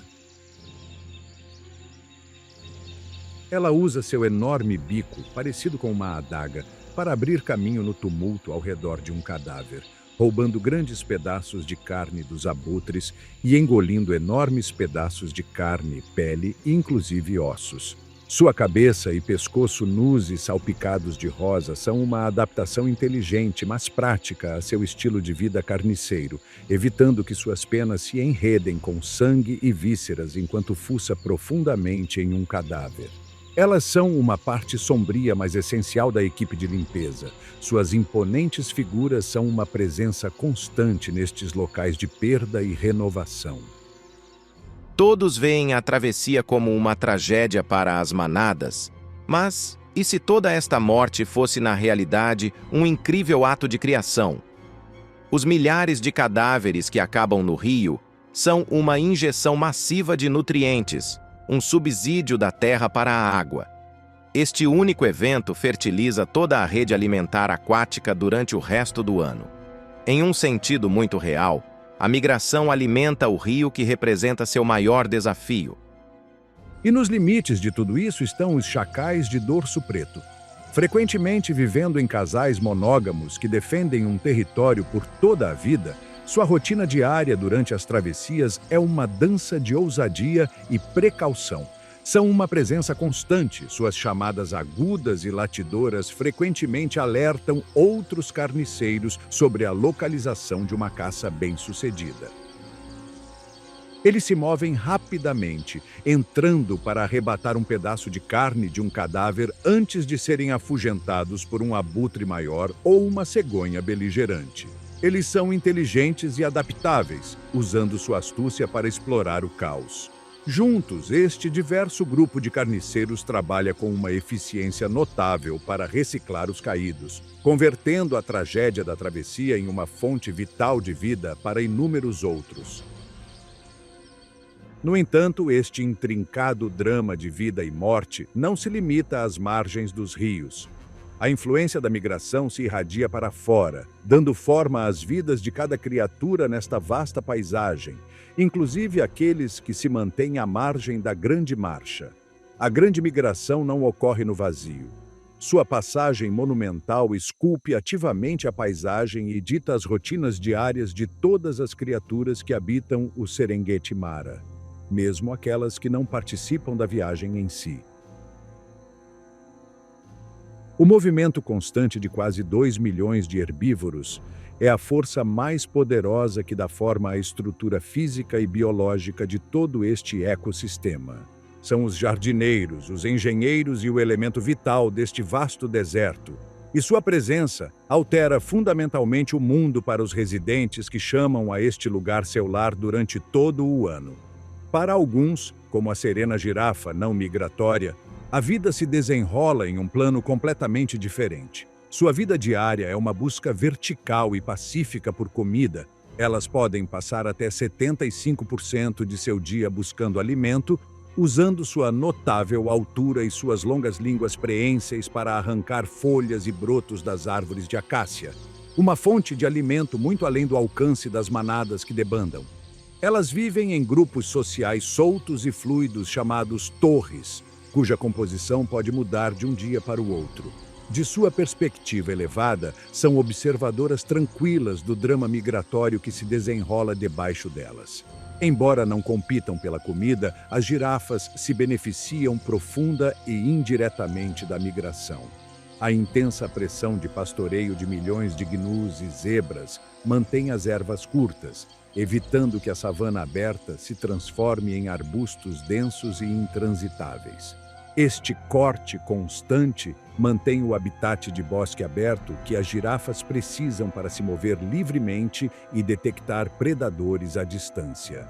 Ela usa seu enorme bico, parecido com uma adaga, para abrir caminho no tumulto ao redor de um cadáver, roubando grandes pedaços de carne dos abutres e engolindo enormes pedaços de carne, pele e inclusive ossos. Sua cabeça e pescoço nus e salpicados de rosa são uma adaptação inteligente, mas prática a seu estilo de vida carniceiro, evitando que suas penas se enredem com sangue e vísceras enquanto fuça profundamente em um cadáver. Elas são uma parte sombria, mas essencial da equipe de limpeza. Suas imponentes figuras são uma presença constante nestes locais de perda e renovação. Todos veem a travessia como uma tragédia para as manadas, mas e se toda esta morte fosse na realidade um incrível ato de criação? Os milhares de cadáveres que acabam no rio são uma injeção massiva de nutrientes, um subsídio da terra para a água. Este único evento fertiliza toda a rede alimentar aquática durante o resto do ano. Em um sentido muito real, a migração alimenta o rio que representa seu maior desafio. E nos limites de tudo isso estão os chacais de dorso preto, frequentemente vivendo em casais monógamos que defendem um território por toda a vida. Sua rotina diária durante as travessias é uma dança de ousadia e precaução. São uma presença constante, suas chamadas agudas e latidoras frequentemente alertam outros carniceiros sobre a localização de uma caça bem-sucedida. Eles se movem rapidamente, entrando para arrebatar um pedaço de carne de um cadáver antes de serem afugentados por um abutre maior ou uma cegonha beligerante. Eles são inteligentes e adaptáveis, usando sua astúcia para explorar o caos. Juntos, este diverso grupo de carniceiros trabalha com uma eficiência notável para reciclar os caídos, convertendo a tragédia da travessia em uma fonte vital de vida para inúmeros outros. No entanto, este intrincado drama de vida e morte não se limita às margens dos rios. A influência da migração se irradia para fora, dando forma às vidas de cada criatura nesta vasta paisagem, inclusive aqueles que se mantêm à margem da Grande Marcha. A Grande Migração não ocorre no vazio. Sua passagem monumental esculpe ativamente a paisagem e dita as rotinas diárias de todas as criaturas que habitam o Serengeti Mara, mesmo aquelas que não participam da viagem em si. O movimento constante de quase 2 milhões de herbívoros é a força mais poderosa que dá forma à estrutura física e biológica de todo este ecossistema. São os jardineiros, os engenheiros e o elemento vital deste vasto deserto. E sua presença altera fundamentalmente o mundo para os residentes que chamam a este lugar seu lar durante todo o ano. Para alguns, como a serena girafa não migratória, a vida se desenrola em um plano completamente diferente. Sua vida diária é uma busca vertical e pacífica por comida. Elas podem passar até 75% de seu dia buscando alimento, usando sua notável altura e suas longas línguas preenseis para arrancar folhas e brotos das árvores de acácia. Uma fonte de alimento muito além do alcance das manadas que debandam. Elas vivem em grupos sociais soltos e fluidos chamados torres, cuja composição pode mudar de um dia para o outro. De sua perspectiva elevada, são observadoras tranquilas do drama migratório que se desenrola debaixo delas. Embora não compitam pela comida, as girafas se beneficiam profunda e indiretamente da migração. A intensa pressão de pastoreio de milhões de gnus e zebras mantém as ervas curtas, evitando que a savana aberta se transforme em arbustos densos e intransitáveis. Este corte constante mantém o habitat de bosque aberto que as girafas precisam para se mover livremente e detectar predadores à distância.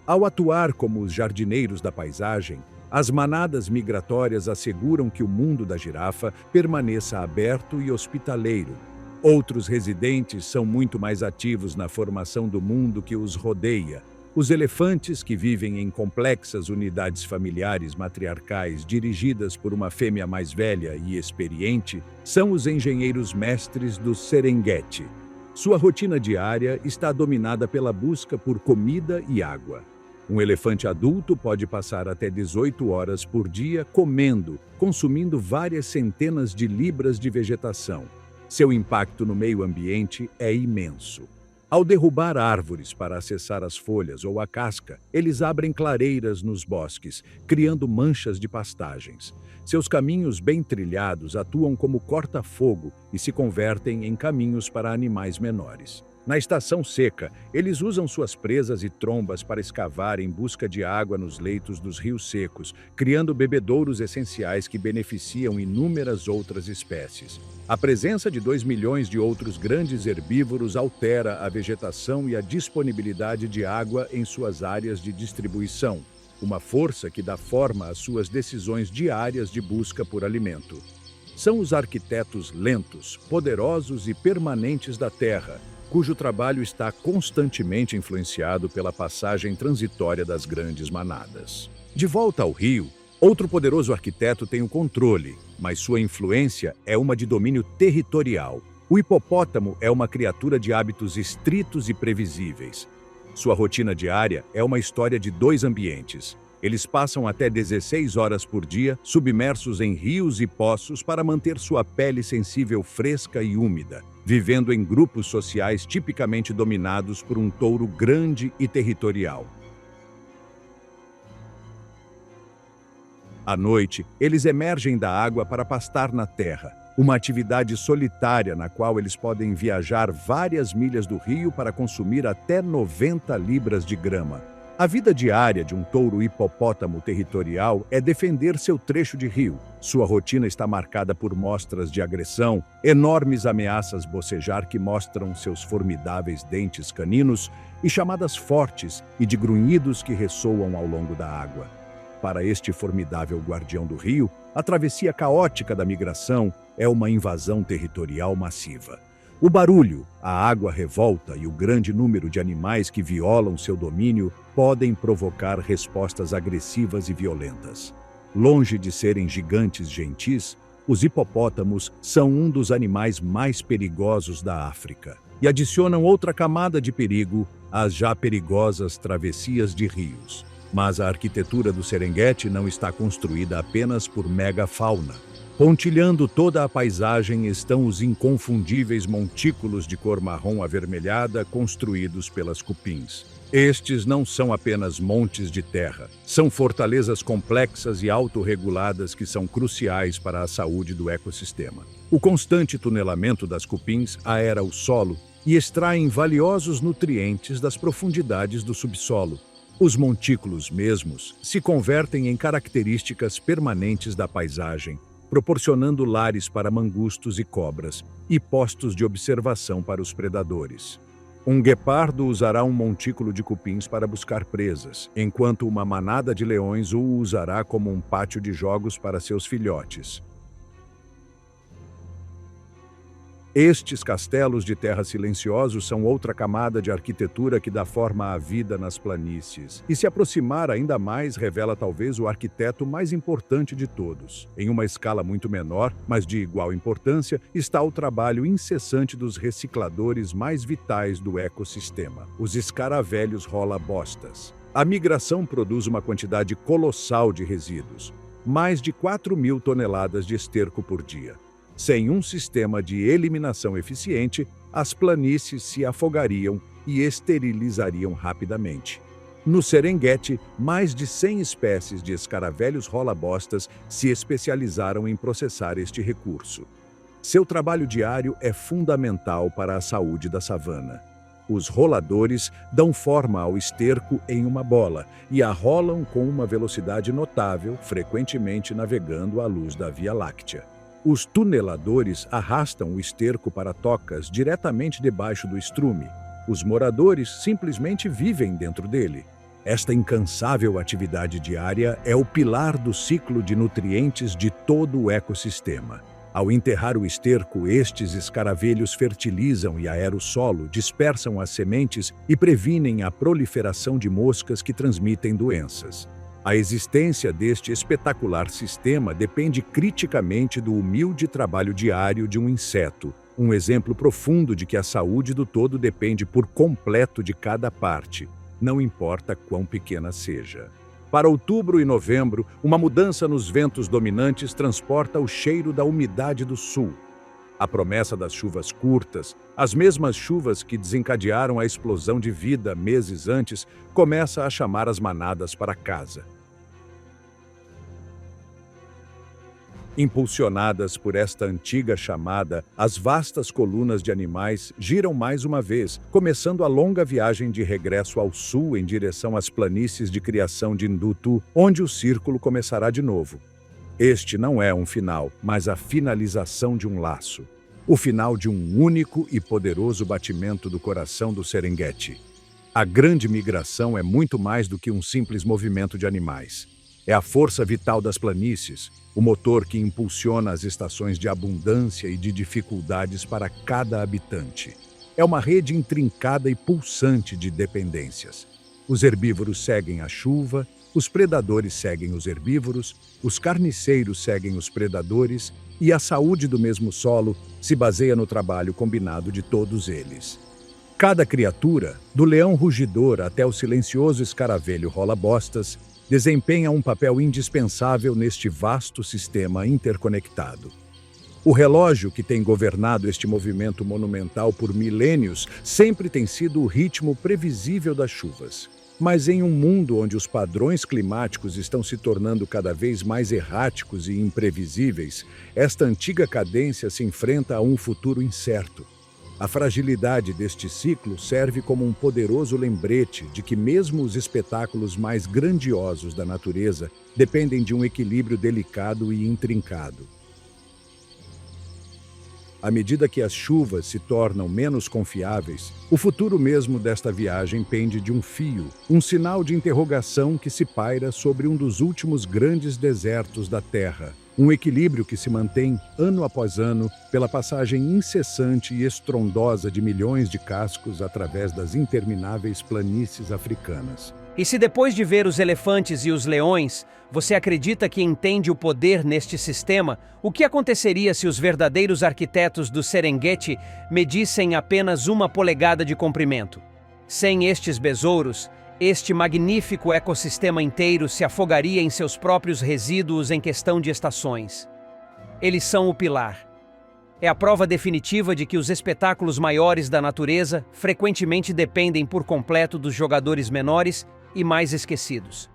Ao atuar como os jardineiros da paisagem, as manadas migratórias asseguram que o mundo da girafa permaneça aberto e hospitaleiro. Outros residentes são muito mais ativos na formação do mundo que os rodeia. Os elefantes, que vivem em complexas unidades familiares matriarcais dirigidas por uma fêmea mais velha e experiente, são os engenheiros mestres do Serengeti. Sua rotina diária está dominada pela busca por comida e água. Um elefante adulto pode passar até 18 horas por dia comendo, consumindo várias centenas de libras de vegetação. Seu impacto no meio ambiente é imenso. Ao derrubar árvores para acessar as folhas ou a casca, eles abrem clareiras nos bosques, criando manchas de pastagens. Seus caminhos bem trilhados atuam como corta-fogo e se convertem em caminhos para animais menores. Na estação seca, eles usam suas presas e trombas para escavar em busca de água nos leitos dos rios secos, criando bebedouros essenciais que beneficiam inúmeras outras espécies. A presença de 2 milhões de outros grandes herbívoros altera a vegetação e a disponibilidade de água em suas áreas de distribuição, uma força que dá forma às suas decisões diárias de busca por alimento. São os arquitetos lentos, poderosos e permanentes da Terra, cujo trabalho está constantemente influenciado pela passagem transitória das grandes manadas. De volta ao rio, outro poderoso arquiteto tem o controle, mas sua influência é uma de domínio territorial. O hipopótamo é uma criatura de hábitos estritos e previsíveis. Sua rotina diária é uma história de 2 ambientes. Eles passam até 16 horas por dia submersos em rios e poços para manter sua pele sensível fresca e úmida, vivendo em grupos sociais tipicamente dominados por um touro grande e territorial. À noite, eles emergem da água para pastar na terra, uma atividade solitária na qual eles podem viajar várias milhas do rio para consumir até 90 libras de grama. A vida diária de um touro hipopótamo territorial é defender seu trecho de rio. Sua rotina está marcada por mostras de agressão, enormes ameaças bocejar que mostram seus formidáveis dentes caninos e chamadas fortes e de grunhidos que ressoam ao longo da água. Para este formidável guardião do rio, a travessia caótica da migração é uma invasão territorial massiva. O barulho, a água revolta e o grande número de animais que violam seu domínio podem provocar respostas agressivas e violentas. Longe de serem gigantes gentis, os hipopótamos são um dos animais mais perigosos da África e adicionam outra camada de perigo às já perigosas travessias de rios. Mas a arquitetura do Serengeti não está construída apenas por megafauna. Pontilhando toda a paisagem estão os inconfundíveis montículos de cor marrom avermelhada construídos pelas cupins. Estes não são apenas montes de terra, são fortalezas complexas e autorreguladas que são cruciais para a saúde do ecossistema. O constante tunelamento das cupins aera o solo e extraem valiosos nutrientes das profundidades do subsolo. Os montículos mesmos se convertem em características permanentes da paisagem, proporcionando lares para mangustos e cobras e postos de observação para os predadores. Um guepardo usará um montículo de cupins para buscar presas, enquanto uma manada de leões o usará como um pátio de jogos para seus filhotes. Estes castelos de terra silenciosos são outra camada de arquitetura que dá forma à vida nas planícies. E se aproximar ainda mais revela talvez o arquiteto mais importante de todos. Em uma escala muito menor, mas de igual importância, está o trabalho incessante dos recicladores mais vitais do ecossistema, os escaravelhos rola-bostas. A migração produz uma quantidade colossal de resíduos, mais de 4.000 toneladas de esterco por dia. Sem um sistema de eliminação eficiente, as planícies se afogariam e esterilizariam rapidamente. No Serengeti, mais de 100 espécies de escaravelhos rola-bostas se especializaram em processar este recurso. Seu trabalho diário é fundamental para a saúde da savana. Os roladores dão forma ao esterco em uma bola e a rolam com uma velocidade notável, frequentemente navegando à luz da Via Láctea. Os tuneladores arrastam o esterco para tocas diretamente debaixo do estrume. Os moradores simplesmente vivem dentro dele. Esta incansável atividade diária é o pilar do ciclo de nutrientes de todo o ecossistema. Ao enterrar o esterco, estes escaravelhos fertilizam e aeram o solo, dispersam as sementes e previnem a proliferação de moscas que transmitem doenças. A existência deste espetacular sistema depende criticamente do humilde trabalho diário de um inseto, um exemplo profundo de que a saúde do todo depende por completo de cada parte. não importa quão pequena seja. Para outubro e novembro, uma mudança nos ventos dominantes transporta o cheiro da umidade do sul. A promessa das chuvas curtas, as mesmas chuvas que desencadearam a explosão de vida meses antes, começa a chamar as manadas para casa. Impulsionadas por esta antiga chamada, as vastas colunas de animais giram mais uma vez, começando a longa viagem de regresso ao sul em direção às planícies de criação de Ndutu, onde o círculo começará de novo. Este não é um final, mas a finalização de um laço. O final de um único e poderoso batimento do coração do Serengeti. A grande migração é muito mais do que um simples movimento de animais. É a força vital das planícies, o motor que impulsiona as estações de abundância e de dificuldades para cada habitante. É uma rede intrincada e pulsante de dependências. Os herbívoros seguem a chuva, os predadores seguem os herbívoros, os carniceiros seguem os predadores e a saúde do mesmo solo se baseia no trabalho combinado de todos eles. Cada criatura, do leão rugidor até o silencioso escaravelho rola-bostas, desempenha um papel indispensável neste vasto sistema interconectado. O relógio que tem governado este movimento monumental por milênios sempre tem sido o ritmo previsível das chuvas. Mas em um mundo onde os padrões climáticos estão se tornando cada vez mais erráticos e imprevisíveis, esta antiga cadência se enfrenta a um futuro incerto. A fragilidade deste ciclo serve como um poderoso lembrete de que mesmo os espetáculos mais grandiosos da natureza dependem de um equilíbrio delicado e intrincado. À medida que as chuvas se tornam menos confiáveis, o futuro mesmo desta viagem pende de um fio, um sinal de interrogação que se paira sobre um dos últimos grandes desertos da Terra. Um equilíbrio que se mantém, ano após ano, pela passagem incessante e estrondosa de milhões de cascos através das intermináveis planícies africanas. E se depois de ver os elefantes e os leões, você acredita que entende o poder neste sistema, o que aconteceria se os verdadeiros arquitetos do Serengeti medissem apenas 1 polegada de comprimento? Sem estes besouros, este magnífico ecossistema inteiro se afogaria em seus próprios resíduos em questão de estações. Eles são o pilar. É a prova definitiva de que os espetáculos maiores da natureza frequentemente dependem por completo dos jogadores menores e mais esquecidos.